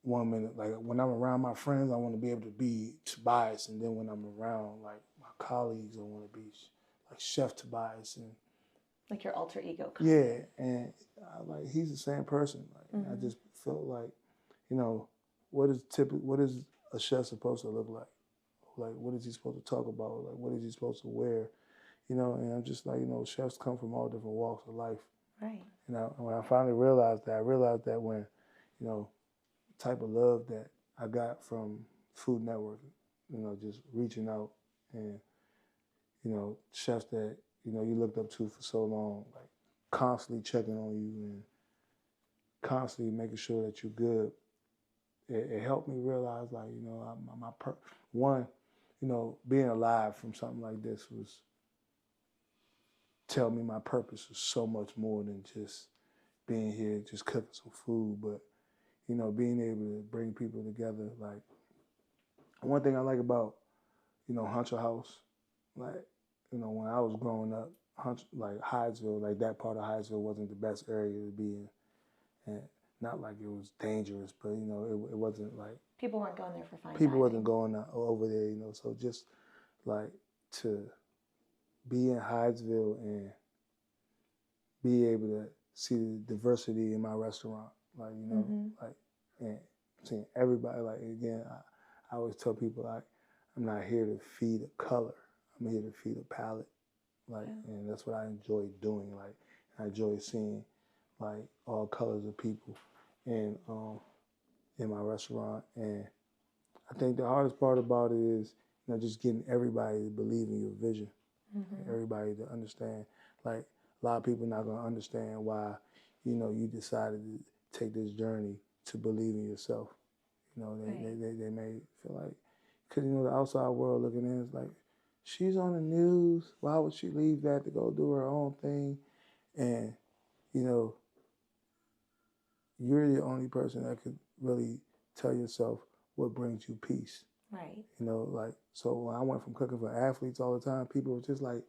1 minute, like when I'm around my friends, I want to be able to be Tobias, and then when I'm around like my colleagues, I want to be like Chef Tobias, and like your alter ego. Yeah, and like he's the same person. Like, I just felt like, what is a chef supposed to look like? Like, what is he supposed to talk about? Like, what is he supposed to wear? And I'm just like, chefs come from all different walks of life. Right. When I finally realized that when, type of love that I got from Food Network, just reaching out and, chefs that, you looked up to for so long, like constantly checking on you and constantly making sure that you're good. It helped me realize, like, being alive from something like this was tell me my purpose was so much more than just being here, just cooking some food, but, being able to bring people together. Like, one thing I like about, Hunter House, like, when I was growing up, like Hydesville, like that part of Hydesville wasn't the best area to be in. And not like it was dangerous, but, it wasn't like... People weren't going there for fine People dining. wasn't going over there, so just like to be in Hydesville and be able to see the diversity in my restaurant, like, like, and seeing everybody, like, again, I always tell people, like, I'm not here to feed a color, I'm here to feed a palate, like, and that's what I enjoy doing, like, I enjoy seeing, like, all colors of people in my restaurant. And I think the hardest part about it is, just getting everybody to believe in your vision, everybody to understand. Like, a lot of people not gonna understand why, you decided to take this journey to believe in yourself. They may feel like, because, the outside world looking in is like, she's on the news, why would she leave that to go do her own thing? And, you're the only person that could really tell yourself what brings you peace. Right. Like, so when I went from cooking for athletes all the time, people were just like,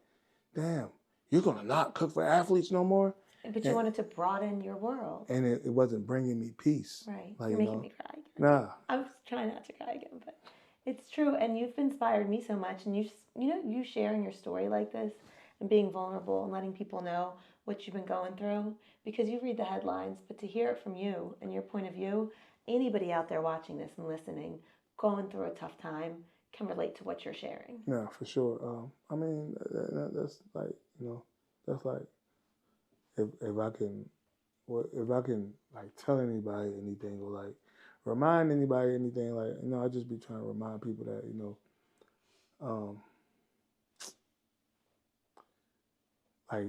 damn, you're going to not cook for athletes no more? But you wanted to broaden your world. And it wasn't bringing me peace. Right. Like, You're you making know, me cry again. nah. I'm trying not to cry again, but it's true. And you've inspired me so much. And you sharing your story like this and being vulnerable and letting people know what you've been going through, because you read the headlines, but to hear it from you and your point of view, anybody out there watching this and listening, going through a tough time, can relate to what you're sharing. Yeah, for sure. I mean, that's like, you know, that's like, if I can, if I can like tell anybody anything or like remind anybody anything, like, you know, I just be trying to remind people that, you know, like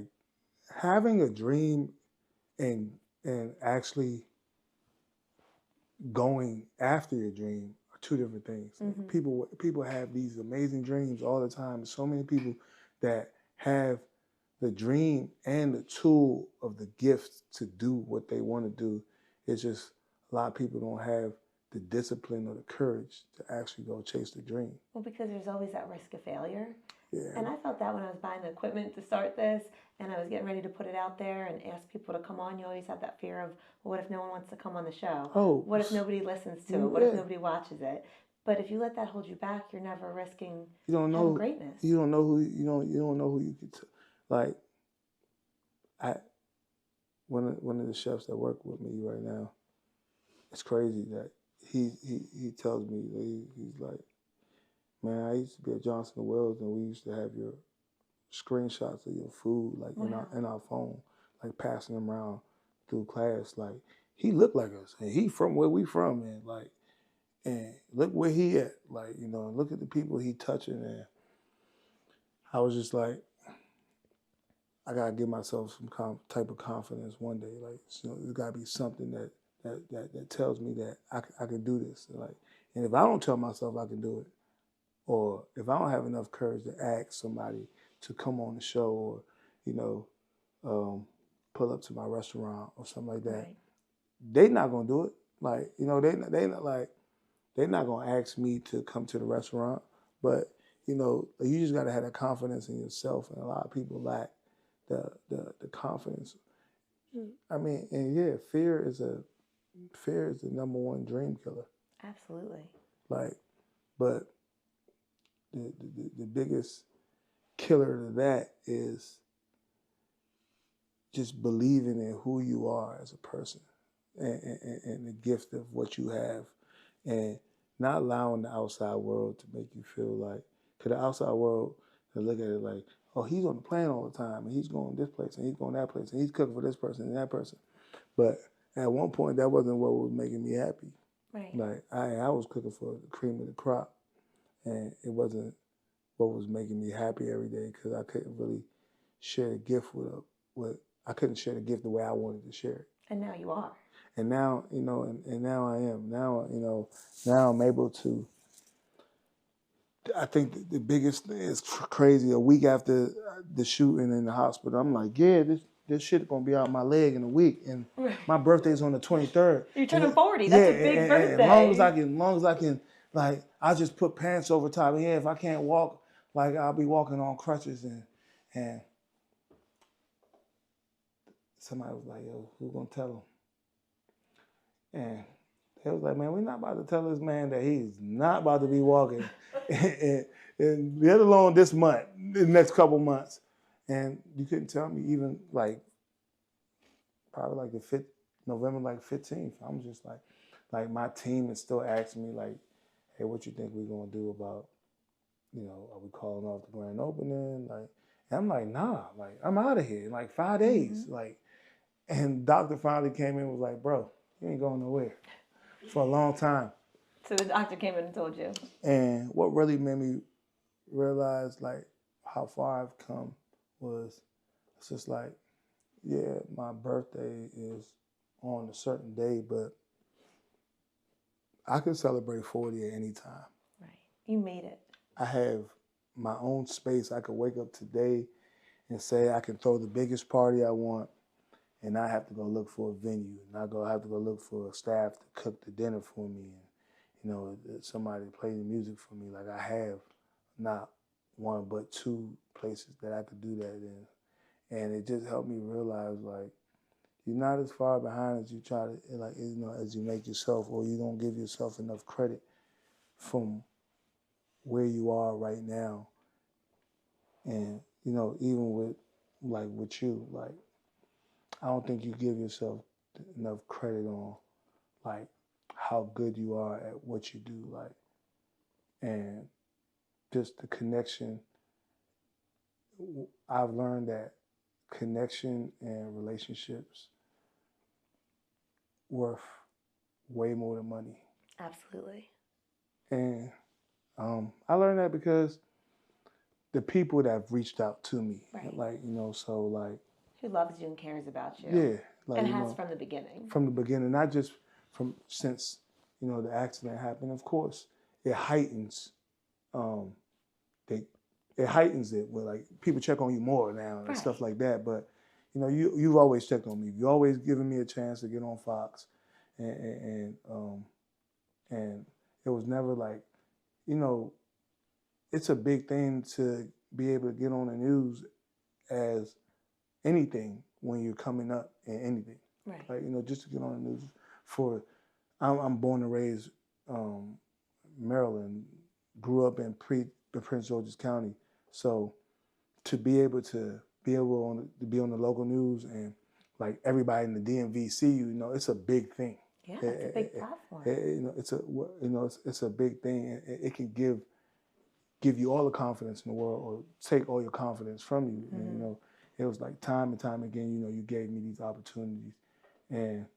having a dream and actually going after your dream are two different things. Mm-hmm. People have these amazing dreams all the time. So many people that have the dream and the tool of the gift to do what they want to do. It's just a lot of people don't have the discipline or the courage to actually go chase the dream. Well, because there's always that risk of failure. Yeah. And I felt that when I was buying the equipment to start this and I was getting ready to put it out there and ask people to come on, you always have that fear of, well, what if no one wants to come on the show? Oh. What if nobody listens to it? What if nobody watches it? But if you let that hold you back, you're never risking having greatness. You don't know who you don't know who you could like. One of the chefs that work with me right now, it's crazy that he tells me that he's like, man, I used to be at Johnson & Wales and we used to have your screenshots of your food like in our phone, like passing them around through class. Like, he looked like us and he from where we from, and like, and look where he at, like, you know, look at the people he touching. And I was just like, I gotta give myself some type of confidence one day. Like, you know, there's gotta be something that tells me that I can do this. Like, and if I don't tell myself I can do it, or if I don't have enough courage to ask somebody to come on the show, or, you know, pull up to my restaurant or something like that, right, they not gonna do it. Like, you know, they're not gonna ask me to come to the restaurant. But, you know, you just gotta have that confidence in yourself, and a lot of people lack the confidence. I mean, and yeah, fear is the number one dream killer. Absolutely. Like, but the biggest killer to that is just believing in who you are as a person, and the gift of what you have, and not allowing the outside world to make you feel like, because the outside world, they look at it like, oh, he's on the plane all the time, and he's going this place, and he's going that place, and he's cooking for this person and that person. But at one point, that wasn't what was making me happy. Right. Like, I was cooking for the cream of the crop, and it wasn't what was making me happy every day, because I couldn't really share the gift I couldn't share the gift the way I wanted to share it. And now you are. And now, you know, and now I am. Now, you know, now I'm able to, I think the biggest thing is crazy. A week after the shooting in the hospital, I'm like, yeah, this shit gonna be out my leg in a week, and my birthday's on the 23rd. You're turning 40. That's a big birthday. As long as I can, like, I just put pants over top. And yeah, if I can't walk, like, I'll be walking on crutches, and somebody was like, yo, who gonna tell him? And they was like, man, we're not about to tell this man that he's not about to be walking, and let alone this month, the next couple months. And you couldn't tell me even like, probably like the November like 15th. I'm just like my team is still asking me like, hey, what you think we're gonna do about, you know, are we calling off the grand opening? Like, and I'm like, nah, like, I'm out of here in like 5 days. Mm-hmm. Like, and doctor finally came in and was like, bro, you ain't going nowhere for a long time. So the doctor came in and told you. And what really made me realize like how far I've come was, it's just like, yeah, my birthday is on a certain day, but I can celebrate 40 at any time. Right. You made it. I have my own space. I could wake up today and say I can throw the biggest party I want, and not have to go look for a venue, not have to go look for a staff to cook the dinner for me, and, you know, somebody to play the music for me. Like, I have not one but two places that I could do that in. And it just helped me realize, like, you're not as far behind as you try to, like, as you make yourself, or you don't give yourself enough credit from where you are right now. And, even with you, like, I don't think you give yourself enough credit on, like, how good you are at what you do, like, and just the connection. I've learned that connection and relationships worth way more than money. Absolutely. And I learned that because the people that have reached out to me, Right. like, so like, who loves you and cares about you. yeah, like, and has from the beginning. From the beginning, not just since, the accident happened. Of course, it heightens, it heightens it where, like, people check on you more now and Right. stuff like that. But, you've always checked on me. You've always given me a chance to get on Fox, and it was never like, it's a big thing to be able to get on the news as anything when you're coming up in anything. Right. Like, just to get on the news I'm born and raised Maryland, grew up in Prince George's County. So to be able to be on the local news and, like, everybody in the DMV see you, it's a big thing. Yeah, it's a big platform. It's a big thing. It can give you all the confidence in the world, or take all your confidence from you. Mm-hmm. And, it was like time and time again, you gave me these opportunities, and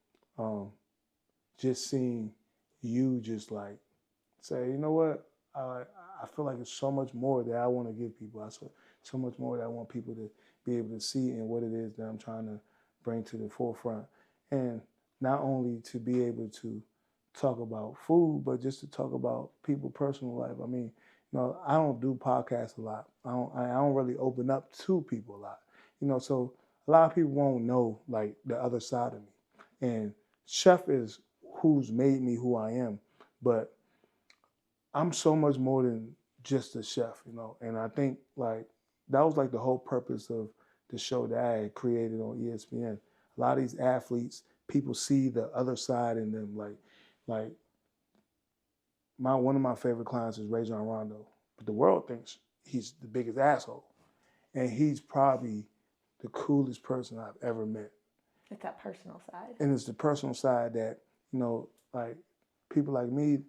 just seeing you just, like, say, you know what, I feel like it's so much more that I want to give people. So much more that I want people to be able to see in what it is that I'm trying to bring to the forefront. And not only to be able to talk about food, but just to talk about people's personal life. I mean, I don't do podcasts a lot. I don't really open up to people a lot. So a lot of people won't know, like, the other side of me. And Chef is who's made me who I am. But I'm so much more than just a chef, And I think, like, that was, like, the whole purpose of the show that I had created on ESPN. A lot of these athletes, people see the other side in them. Like one of my favorite clients is Rajon Rondo, but the world thinks he's the biggest asshole, and he's probably the coolest person I've ever met. It's that personal side. And it's the personal side that, like, people like me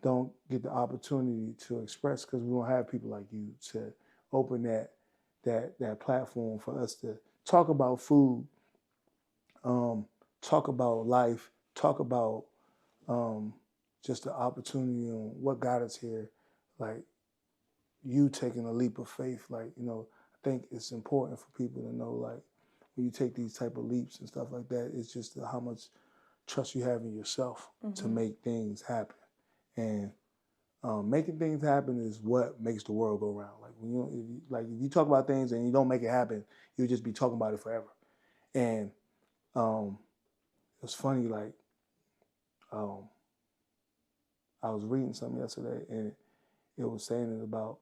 don't get the opportunity to express, because we don't have people like you to open that platform for us to talk about food, talk about life, talk about just the opportunity on what got us here, like, you taking a leap of faith. Like, I think it's important for people to know, like, when you take these type of leaps and stuff like that, it's just how much trust you have in yourself to make things happen. And making things happen is what makes the world go round. Like, if you talk about things and you don't make it happen, you'll just be talking about it forever. And it's funny, like, I was reading something yesterday, and it was saying it about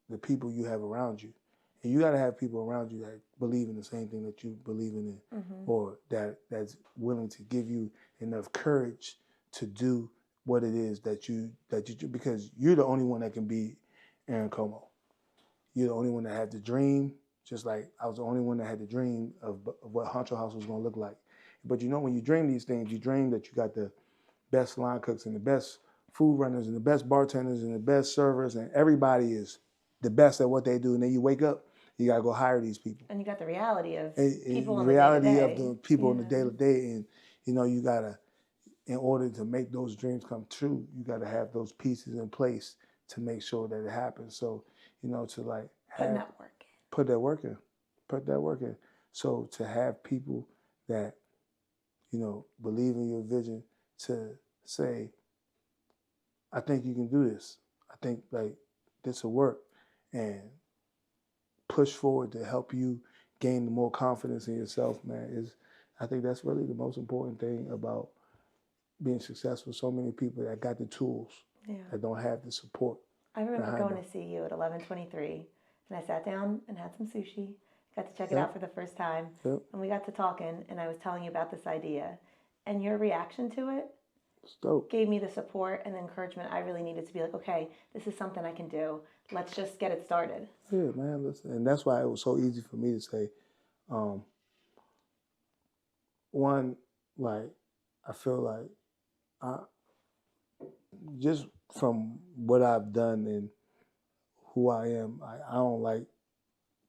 the people you have around you. And you got to have people around you that believe in the same thing that you believe in, or that's willing to give you enough courage to do what it is that you do, because you're the only one that can be Erin Como. You're the only one that had the dream, just like I was the only one that had the dream of what Honcho House was going to look like. But when you dream these things, you dream that you got the best line cooks and the best food runners and the best bartenders and the best servers, and everybody is the best at what they do. And then you wake up, you gotta go hire these people. And you got the reality of the people on reality the day-to-day. of the people on the day-to-day. And you gotta, in order to make those dreams come true, you gotta have those pieces in place to make sure that it happens. So, to, like, put that work in. So to have people that, believe in your vision, to say, I think you can do this. I think, like, this will work, and push forward to help you gain the more confidence in yourself, man. I think that's really the most important thing about being successful. So many people that got the tools that don't have the support. I remember going to see you at 11:23, and I sat down and had some sushi, got to check it out for the first time, Yep. and we got to talking, and I was telling you about this idea, and your reaction to it It's dope. gave me the support and the encouragement I really needed to be like, okay, this is something I can do. Let's just get it started. Yeah, man. Listen, and that's why it was so easy for me to say, one, like, I feel like I just from what I've done and who I am, I don't like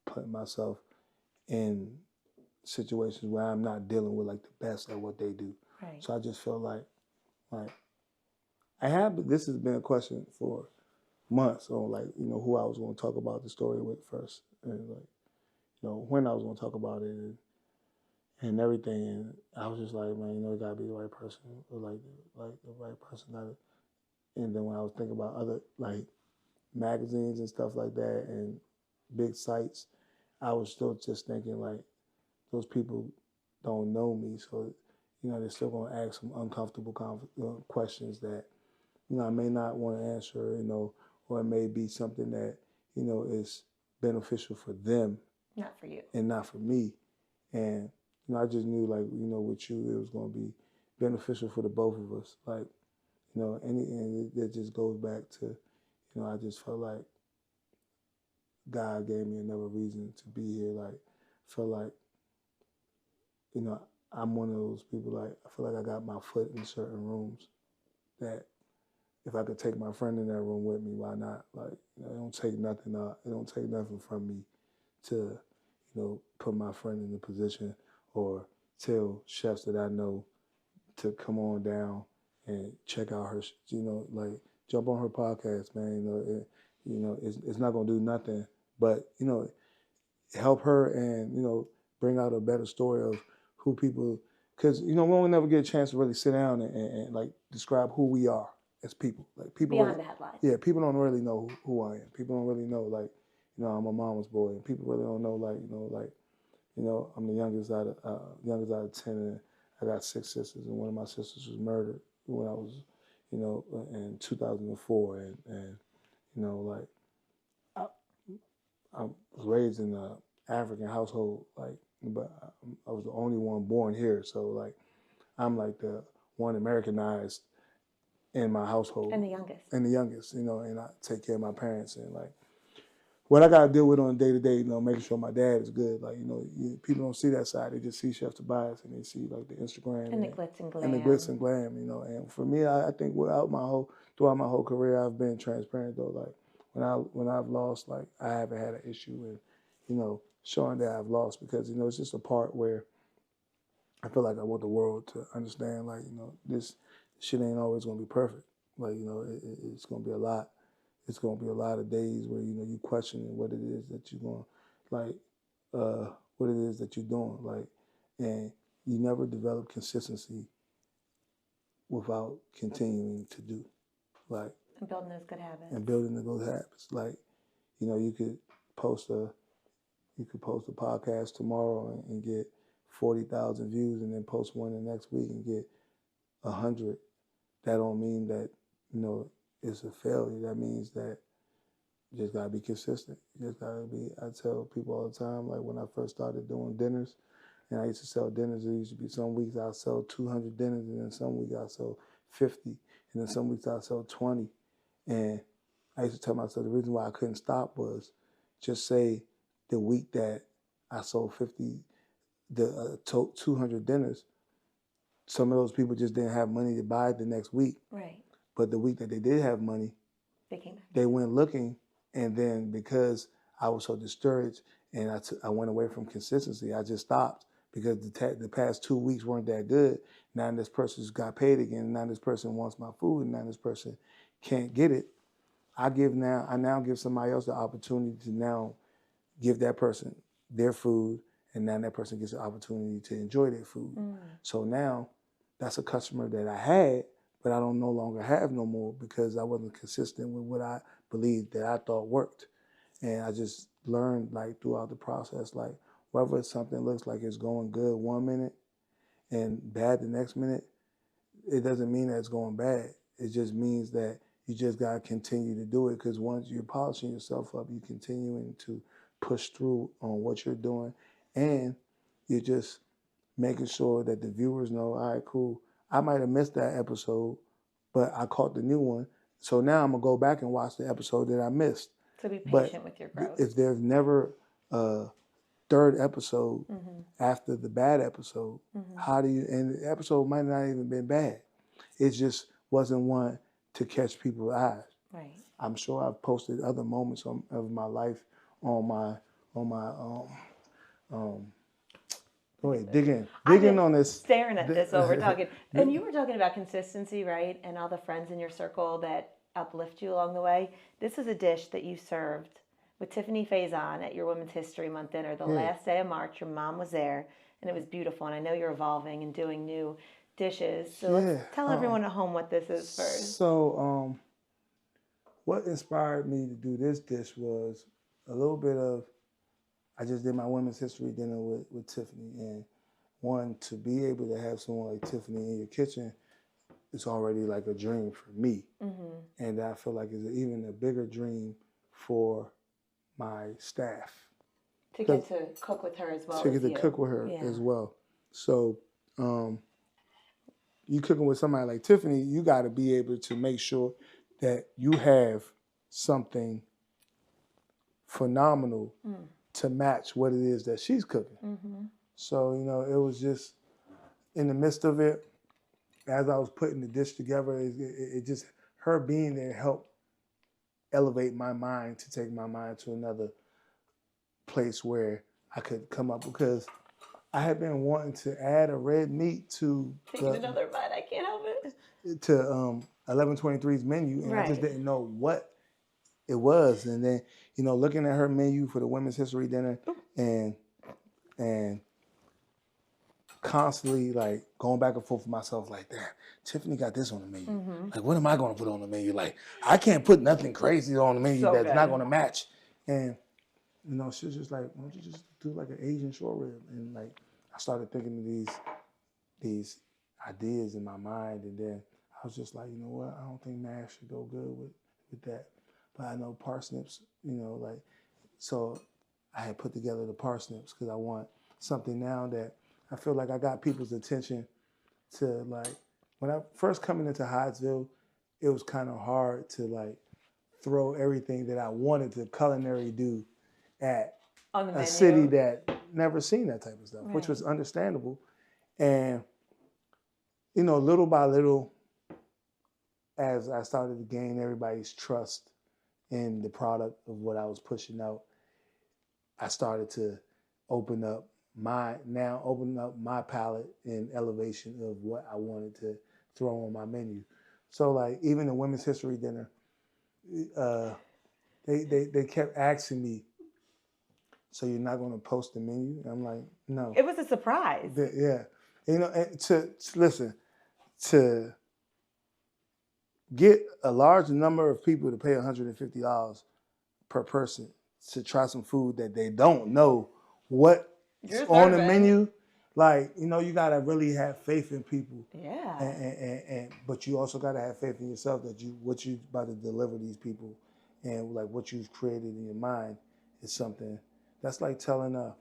putting myself in situations where I'm not dealing with like the best at what they do. Right. So I just feel like I have. This has been a question for months on like who I was going to talk about the story with first, and like when I was going to talk about it and everything. And I was just like, man, it got to be the right person, or like the right person. And then when I was thinking about other like magazines and stuff like that and big sites, I was still just thinking like those people don't know me, so they're still going to ask some uncomfortable questions that I may not want to answer, or it may be something that is beneficial for them, not for you, and not for me. And I just knew like with you, it was going to be beneficial for the both of us. Like and it just goes back to I just felt like God gave me another reason to be here. Like I feel like I'm one of those people, like I feel like I got my foot in certain rooms that if I could take my friend in that room with me, why not? Like it don't take nothing it don't take nothing from me to put my friend in the position or tell chefs that I know to come on down and check out her, like jump on her podcast, man. It's not gonna do nothing but help her and bring out a better story of who people, because we won't never get a chance to really sit down and like describe who we are as people. Like people beyond really, the headlines. yeah, people don't really know who I am. People don't really know like I'm a mama's boy, and people really don't know like I'm the youngest out of 10, and I got 6 sisters, and one of my sisters was murdered when I was in 2004, and like I was raised in an African household, like, but I was the only one born here, so like I'm like the one Americanized in my household, and the youngest, and I take care of my parents, and like what I gotta deal with on a day to day, making sure my dad is good. Like people don't see that side; they just see Chef Tobias and they see like the Instagram and the glitz and glam, And for me, I think throughout my whole career, I've been transparent though. Like when I've lost, like I haven't had an issue with showing that I've lost, because it's just a part where I feel like I want the world to understand, like this shit ain't always gonna be perfect. Like it's gonna be a lot. It's gonna be a lot of days where you questioning what it is that you're going, like what it is that you're doing, like, and you never develop consistency without continuing to do, like, and building those good habits. Like you could post a podcast tomorrow and get 40,000 views, and then post one the next week and get 100. That don't mean that it's a failure. That means that you just gotta be consistent. You just gotta be. I tell people all the time, like when I first started doing dinners, and I used to sell dinners. It used to be some weeks I'll sell 200 dinners, and then some weeks I'll sell 50, and then some weeks I'll sell 20. And I used to tell myself the reason why I couldn't stop was just say the week that I sold 200 dinners, some of those people just didn't have money to buy it the next week. Right. But the week that they did have money, they went looking, and then because I was so discouraged and I went away from consistency, I just stopped because the past 2 weeks weren't that good. Now this person's got paid again. Now this person wants my food, and now this person can't get it. I now give somebody else the opportunity to now give that person their food, and now that person gets the opportunity to enjoy their food. So now that's a customer that I had, but I don't no longer have no more because I wasn't consistent with what I believed that I thought worked. And I just learned like throughout the process, like whether something looks like it's going good 1 minute and bad the next minute, it doesn't mean that it's going bad. It just means that you just got to continue to do it, because once you're polishing yourself up, you're continuing to push through on what you're doing, and you're just making sure that the viewers know, all right, cool. I might have missed that episode, but I caught the new one. So now I'm gonna go back and watch the episode that I missed. So be But patient with your growth. if there's never a third episode Mm-hmm. after the bad episode, how do you, and the episode might not even been bad. It just wasn't one to catch people's eyes. Right. I'm sure I've posted other moments of my life on my go ahead, dig in on this. Staring at this while we're talking. And you were talking about consistency, right? And all the friends in your circle that uplift you along the way. This is a dish that you served with Tiffany Faison at your Women's History Month dinner the last day of March. Your mom was there, and it was beautiful. And I know you're evolving and doing new dishes. So let's tell everyone at home what this is first. So, what inspired me to do this dish was a little bit of, I just did my Women's History dinner with Tiffany, and one, to be able to have someone like Tiffany in your kitchen, it's already like a dream for me. And I feel like it's even a bigger dream for my staff. To get to cook with her as well. To get to cook with her as well. So, you cooking with somebody like Tiffany, you got to be able to make sure that you have something phenomenal to match what it is that she's cooking. So, you know, it was just in the midst of it, as I was putting the dish together, it just, her being there helped elevate my mind, to take my mind to another place where I could come up, because I had been wanting to add a red meat to another bite, I can't help it. To 1123's menu, and I just didn't know what it was. And then, you know, looking at her menu for the Women's History dinner, and constantly like going back and forth with myself, like, damn, Tiffany got this on the menu. Like, what am I going to put on the menu? Like, I can't put nothing crazy on the menu that's not going to match. And, you know, she was just like, why don't you just do like an Asian short rib? And like, I started thinking of these ideas in my mind, and then I was just like, you know what? I don't think mash should go good with that. But I know parsnips, you know, like, so I had put together the parsnips because I want something now that I feel like I got people's attention to. Like, when I first coming into Hyattsville, it was kind of hard to like throw everything that I wanted to culinary do at a city that never seen that type of stuff, which was understandable. And, you know, little by little, as I started to gain everybody's trust in the product of what I was pushing out, I started to open up my palate and elevation of what I wanted to throw on my menu. So like, even the Women's History dinner, they kept asking me, so you're not going to post the menu? And I'm like, no. It was a surprise. Yeah. You know, to get a large number of people to pay $150 per person to try some food that they don't know what's on the menu, like, you know, you got to really have faith in people. Yeah. And but you also got to have faith in yourself that what you about to deliver these people, and like what you've created in your mind is something that's like telling a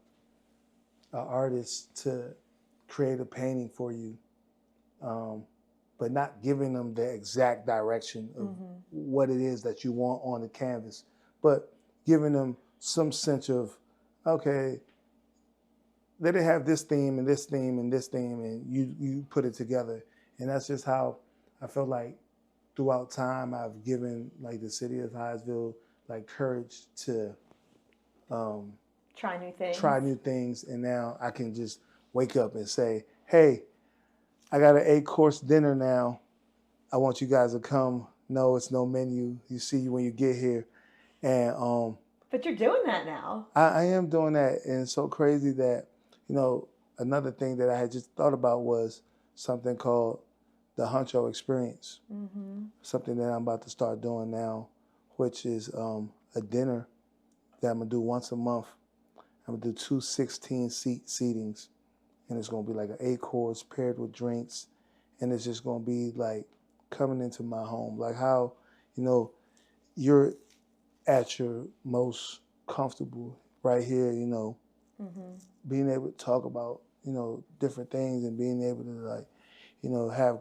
artist to create a painting for you, but not giving them the exact direction of what it is that you want on the canvas, but giving them some sense of, okay, let it have this theme and this theme and this theme, and you put it together. And that's just how I felt like throughout time I've given like the city of Hyattsville like courage to try new things. And now I can just wake up and say, hey, I got an 8-course dinner now. I want you guys to come. No, it's no menu. You see when you get here. And but you're doing that now. I am doing that. And it's so crazy that, you know, another thing that I had just thought about was something called the Huncho Experience. Something that I'm about to start doing now, which is a dinner that I'm going to do once a month. I'm going to do 2 16-seat seatings. And it's going to be like an 8-course paired with drinks. And it's just going to be like coming into my home. Like how, you know, you're at your most comfortable right here, you know, being able to talk about, you know, different things and being able to like, you know, have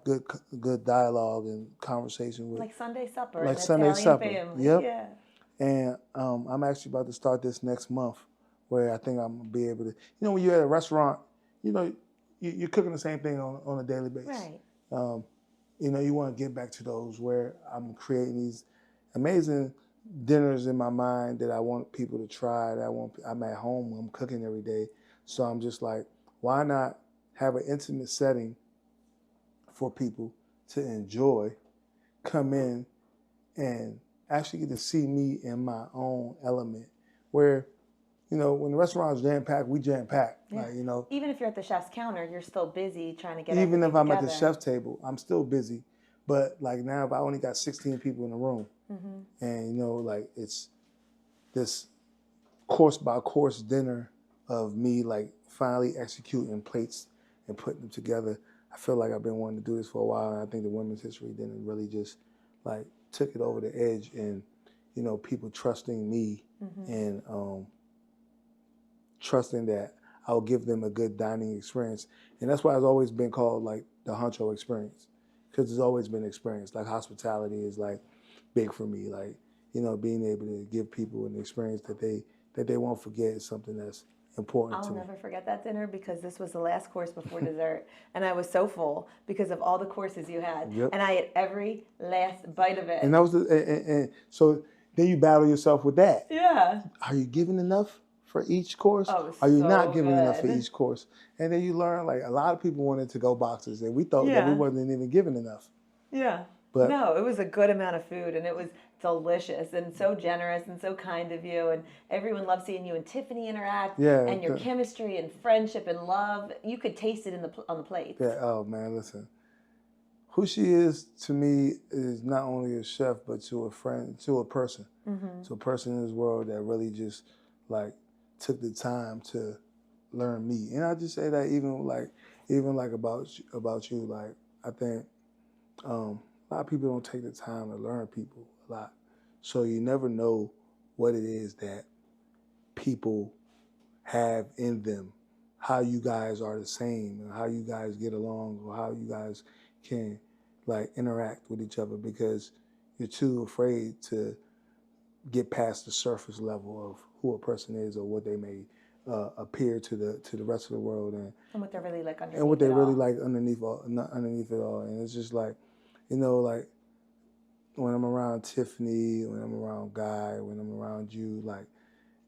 good dialogue and conversation with Like Sunday supper, like an Sunday Italian supper. family. Yep. Yeah. And I'm actually about to start this next month, where I think I'm gonna be able to. You know, when you're at a restaurant, you know, you're cooking the same thing on a daily basis. Right. You know, you want to get back to those where I'm creating these amazing dinners in my mind that I want people to try. I'm at home, I'm cooking every day, so I'm just like, why not have an intimate setting for people to enjoy, come in and actually get to see me in my own element. Where, you know, when the restaurant's jam-packed, we jam-packed. Yeah. Like, you know, Even if you're at the chef's counter, you're still busy trying to get even everything if I'm together. at the chef's table, I'm still busy. But like now, if I only got 16 people in the room, and you know, like it's this course by course dinner of me like finally executing plates and putting them together. I feel like I've been wanting to do this for a while, and I think the Women's History Dinner really just like took it over the edge, and you know, people trusting me and trusting that I'll give them a good dining experience. And that's why it's always been called like the Huncho experience, because it's always been experience. Like hospitality is like big for me. Like, you know, being able to give people an experience that they won't forget is something that's important to I'll me. never forget that dinner because this was the last course before dessert, and I was so full because of all the courses you had, Yep. and I ate every last bite of it. And that was and so then you battle yourself with that. Yeah. Are you giving enough for each course? Oh, Are you so not giving enough for good. each course? And then you learn like a lot of people wanted to go boxes, and we thought that we Yeah. wasn't even giving enough. Yeah. But No, it was a good amount of food, and it was delicious and so generous and so kind of you, and everyone loved seeing you and Tiffany interact, Yeah, and your chemistry and friendship and love. You could taste it on the plates. yeah, oh man, listen. Who she is to me is not only a chef, but to a friend, to a person. To a person in this world that really just like took the time to learn me. And I just say that even like about you, like I think a lot of people don't take the time to learn people a lot. So you never know what it is that people have in them, how you guys are the same, and how you guys get along, or how you guys can like interact with each other, because you're too afraid to get past the surface level of who a person is or what they may appear to the rest of the world, and what they're really like underneath and what they it really all. like underneath it all. And it's just like, you know, like when I'm around Tiffany, when I'm around Guy, when I'm around you, like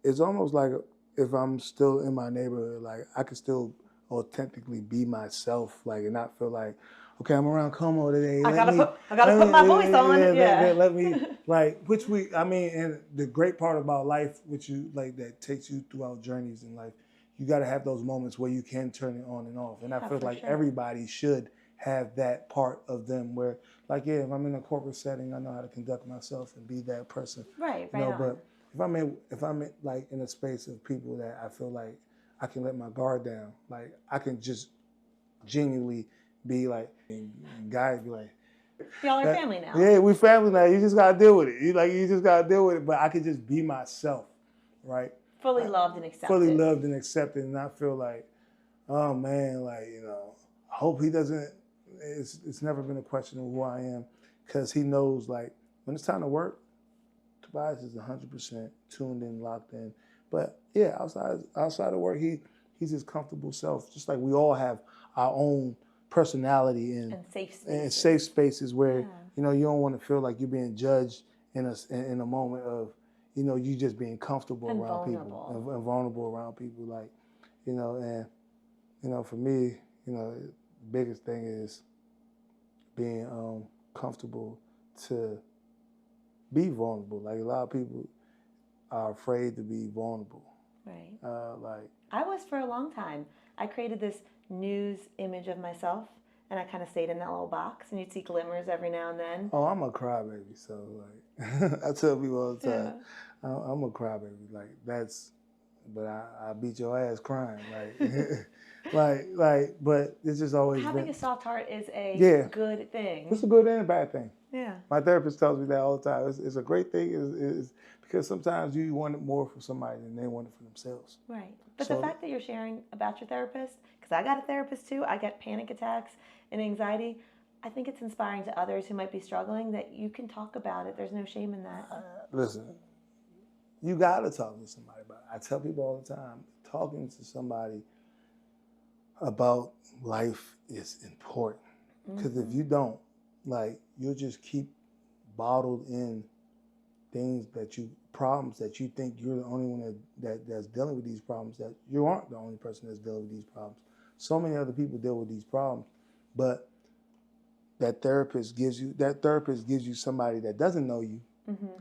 it's almost like if I'm still in my neighborhood, like I can still authentically be myself, like, and not feel like, okay, I'm around Como today. I gotta put my voice on. Let me like, and the great part about life, which you like, that takes you throughout journeys in life, you got to have those moments where you can turn it on and off. And I feel like everybody should have that part of them where, like, yeah, if I'm in a corporate setting, I know how to conduct myself and be that person. Right, You know, on. but if I'm in, like in a space of people that I feel like I can let my guard down, like I can just genuinely be like, and guys be like, y'all are family now. Yeah, we family now. You just gotta deal with it. You just gotta deal with it. But I can just be myself, right? Fully loved and accepted. Fully loved and accepted, and not feel like, oh man, like, you know, I hope he doesn't. It's never been a question of who I am, because he knows like when it's time to work, Tobias is 100% tuned in, locked in. But yeah, outside of work, he's his comfortable self. Just like we all have our own personality and safe spaces where you know, you don't want to feel like you're being judged in a moment of, you know, you just being comfortable and around vulnerable. people and vulnerable around people, like, you know. And you know, for me, you know, the biggest thing is being comfortable to be vulnerable. Like a lot of people are afraid to be vulnerable. Right. Like I was for a long time. I created this news image of myself, and I kind of stayed in that little box, and you'd see glimmers every now and then. Oh, I'm a crybaby, so like I tell people all the time, I'm a crybaby. Like that's but I beat your ass crying, but it's just always Having been. a soft heart is a Yeah. good thing. It's a good and a bad thing. Yeah. My therapist tells me that all the time. It's a great thing is because sometimes you want it more for somebody than they want it for themselves. Right. But So- the fact that you're sharing about your therapist, because I got a therapist too, I get panic attacks and anxiety. I think it's inspiring to others who might be struggling that you can talk about it. There's no shame in that. Listen, you got to talk to somebody about it. I tell people all the time, talking to somebody about life is important. Because if you don't, you'll just keep bottled in problems that you think you're the only one that's dealing with these problems, that you aren't the only person that's dealing with these problems. So many other people deal with these problems, but that therapist gives you somebody that doesn't know you,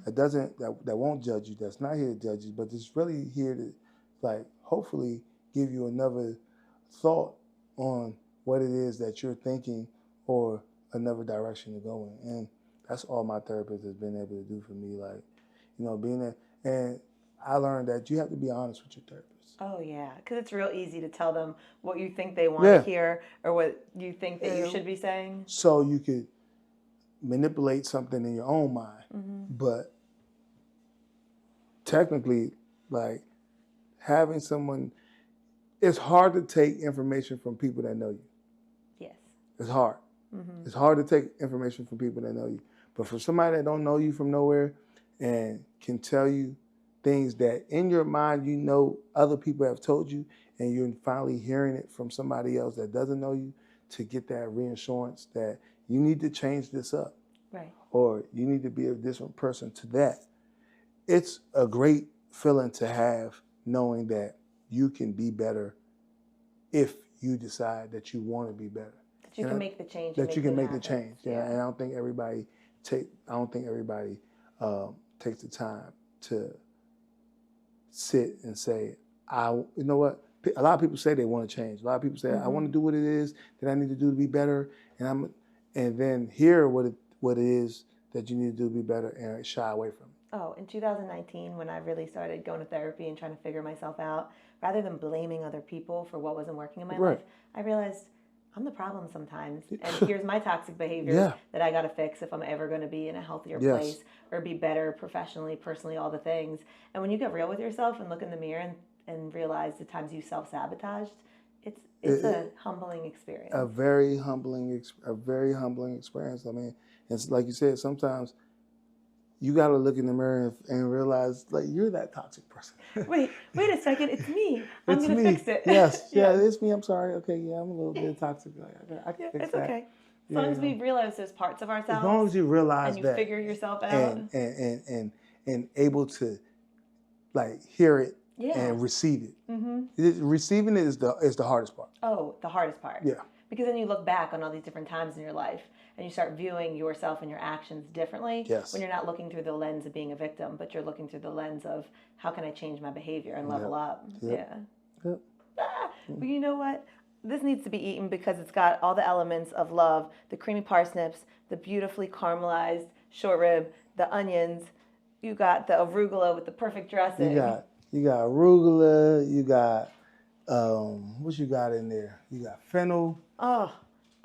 that won't judge you, that's not here to judge you, but is really here to hopefully give you another thought on what it is that you're thinking or another direction to go in. And that's all my therapist has been able to do for me, being there. And I learned that you have to be honest with your therapist. Oh, yeah, because it's real easy to tell them what you think they want to hear or what you think that you should be saying. So you could manipulate something in your own mind. But technically, having someone, it's hard to take information from people that know you. Yes. It's hard. It's hard to take information from people that know you. But for somebody that don't know you from nowhere and can tell you things that in your mind you know other people have told you, and you're finally hearing it from somebody else that doesn't know you, to get that reassurance that you need to change this up. Right. Or you need to be a different person to that. It's a great feeling to have, knowing that you can be better if you decide that you want to be better. That you can make the change. That you can make the change. Yeah. And I don't think everybody takes the time to sit and say, you know what? A lot of people say they want to change. A lot of people say, I want to do what it is that I need to do to be better, and then hear what it is that you need to do to be better, and shy away from it. Oh, in 2019, when I really started going to therapy and trying to figure myself out, rather than blaming other people for what wasn't working in my life, I realized I'm the problem sometimes. And here's my toxic behaviors that I got to fix if I'm ever going to be in a healthier place or be better professionally, personally, all the things. And when you get real with yourself and look in the mirror and realize the times you self-sabotaged, it's a humbling experience. A very humbling experience. I mean, it's like you said, sometimes you got to look in the mirror and realize, you're that toxic person. Wait a second, it's me. I'm going to fix it. Yes, it's me. I'm sorry. Okay, I'm a little bit toxic. I can fix it's that. Okay. As long as we realize those parts of ourselves. As long as you realize and that. you figure yourself out. And able to, hear it and receive it. Receiving it is the hardest part. Oh, the hardest part. Yeah. Because then you look back on all these different times in your life and you start viewing yourself and your actions differently. Yes. When you're not looking through the lens of being a victim, but you're looking through the lens of how can I change my behavior and level up. Yep. Yeah. But you know what? This needs to be eaten because it's got all the elements of love, the creamy parsnips, the beautifully caramelized short rib, the onions. You got the arugula with the perfect dressing. You got arugula. You got what you got in there? You got fennel. Oh,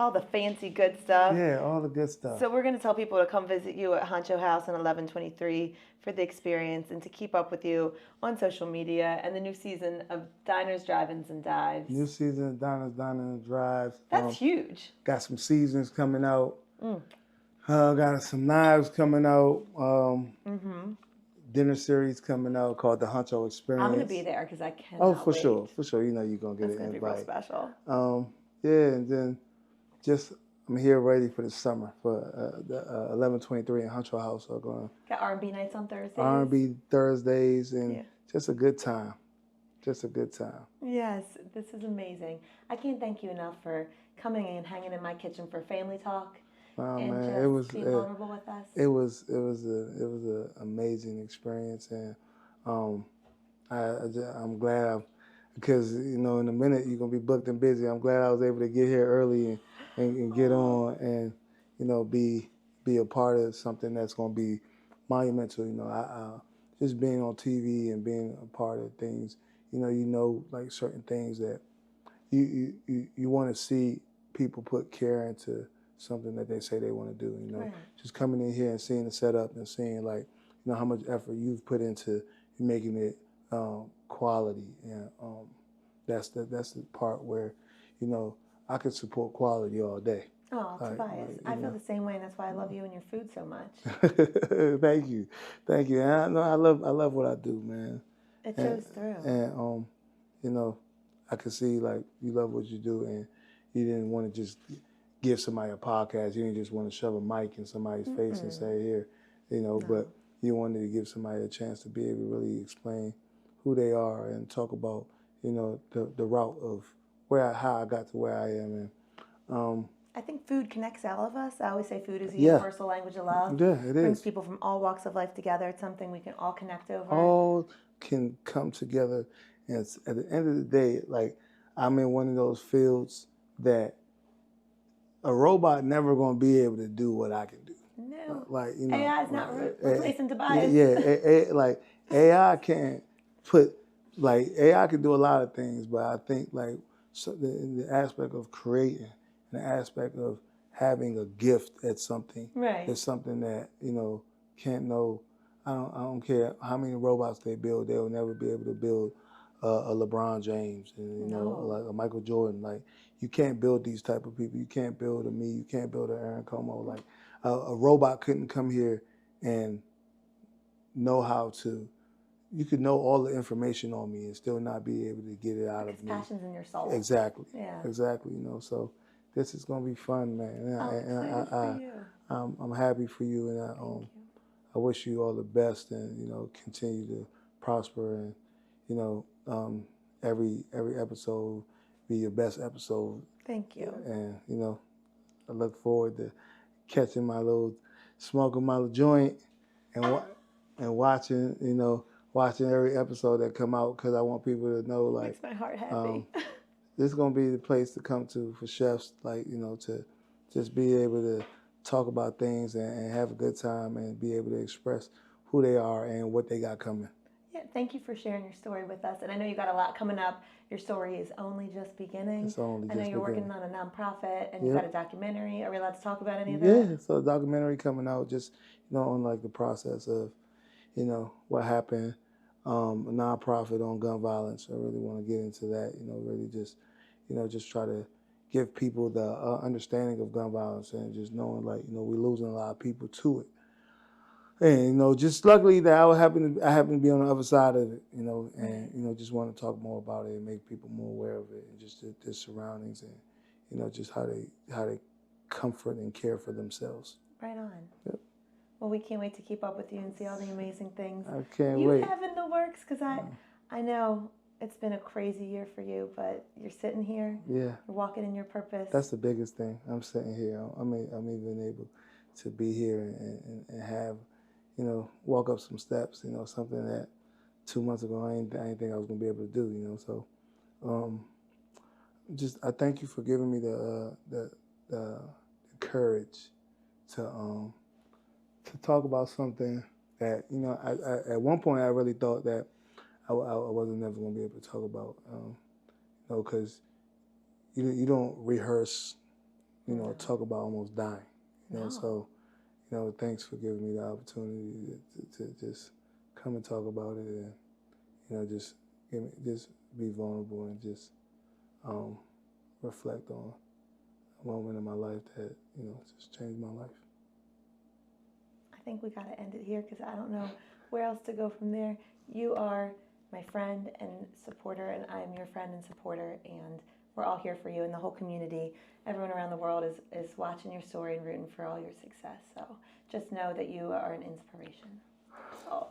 all the fancy good stuff. Yeah, all the good stuff. So we're going to tell people to come visit you at Honcho House on 1123 for the experience and to keep up with you on social media and the new season of Diners, Drive-Ins, and Dives. New season of Diners, and Drives. That's huge. Got some seasons coming out. Got some knives coming out. Dinner series coming out called the Honcho Experience. I'm going to be there because I cannot Oh, for wait. sure. For sure. You know you're going to get It's an going to be real invite. special. And then I'm here ready for the summer for the 1123 in Honcho House. So going Got R&B nights on Thursdays. R&B Thursdays and just a good time. Just a good time. Yes, this is amazing. I can't thank you enough for coming and hanging in my kitchen for family talk. Oh and man, just it was being vulnerable with us. It was an amazing experience, and I'm glad because in a minute you're gonna be booked and busy. I'm glad I was able to get here early and get on and be a part of something that's gonna be monumental. I just being on TV and being a part of things like certain things that you want to see people put care into something that they say they want to do. Right. Just coming in here and seeing the setup and seeing like how much effort you've put into making it quality, and that's the part where I could support quality all day. Oh, Tobias, I feel the same way, and that's why I love you and your food so much. Thank you. And I know I love what I do, man. It shows through. And I could see like you love what you do, and you didn't want to just give somebody a podcast. You didn't just want to shove a mic in somebody's face and say here, No. But you wanted to give somebody a chance to be able to really explain who they are and talk about the route of how I got to where I am. And I think food connects all of us. I always say food is a universal language of love. Yeah, it brings is. people from all walks of life together. It's something we can all connect over. All can come together, and at the end of the day, like I'm in one of those fields that a robot never gonna be able to do what I can do. No, like AI is not replacing Tobias. Like AI can't AI can do a lot of things, but I think like the aspect of creating, the aspect of having a gift at something, Right. is something that can't know. I don't care how many robots they build, they'll never be able to build a LeBron James and like a Michael Jordan. Like you can't build these type of people. You can't build a me. You can't build an Erin Come. Like a robot couldn't come here and know how to. You could know all the information on me and still not be able to get it out of me. Passion's in your soul. Exactly. Yeah. Exactly. So this is gonna be fun, man. I'm happy for you, and I wish you all the best, and continue to prosper, and every episode be your best episode. Thank you. And I look forward to smoking my little joint, and watching every episode that come out, because I want people to know like makes my heart happy. this is gonna be the place to come to for chefs, like to just be able to talk about things and have a good time and be able to express who they are and what they got coming. Yeah, thank you for sharing your story with us. And I know you got a lot coming up. Your story is only just beginning. It's only I know just you're beginning. working on a nonprofit, and you've got a documentary. Are we allowed to talk about any of that? Yeah, so a documentary coming out, just on like the process of what happened, a nonprofit on gun violence. I really want to get into that. Really just try to give people the understanding of gun violence, and just knowing like we're losing a lot of people to it. And just luckily that I happen to be on the other side of it, and just want to talk more about it and make people more aware of it, and just their surroundings, and just how they comfort and care for themselves. Right on. Yep. Well, we can't wait to keep up with you and see all the amazing things I can't you wait. have in the works, because I know it's been a crazy year for you, but you're sitting here. Yeah. You're walking in your purpose. That's the biggest thing. I'm sitting here. I'm even able to be here and have, walk up some steps. Something that 2 months ago I didn't think I was gonna be able to do. So, I thank you for giving me the courage to talk about something that I, at one point I really thought that I wasn't never gonna be able to talk about. Because you don't rehearse, talk about almost dying. So, thanks for giving me the opportunity to just come and talk about it, and just be vulnerable and just reflect on a moment in my life that just changed my life. I think we got to end it here, because I don't know where else to go from there. You are my friend and supporter, and I am your friend and supporter, and we're all here for you, and the whole community, everyone around the world is watching your story and rooting for all your success. So just know that you are an inspiration. So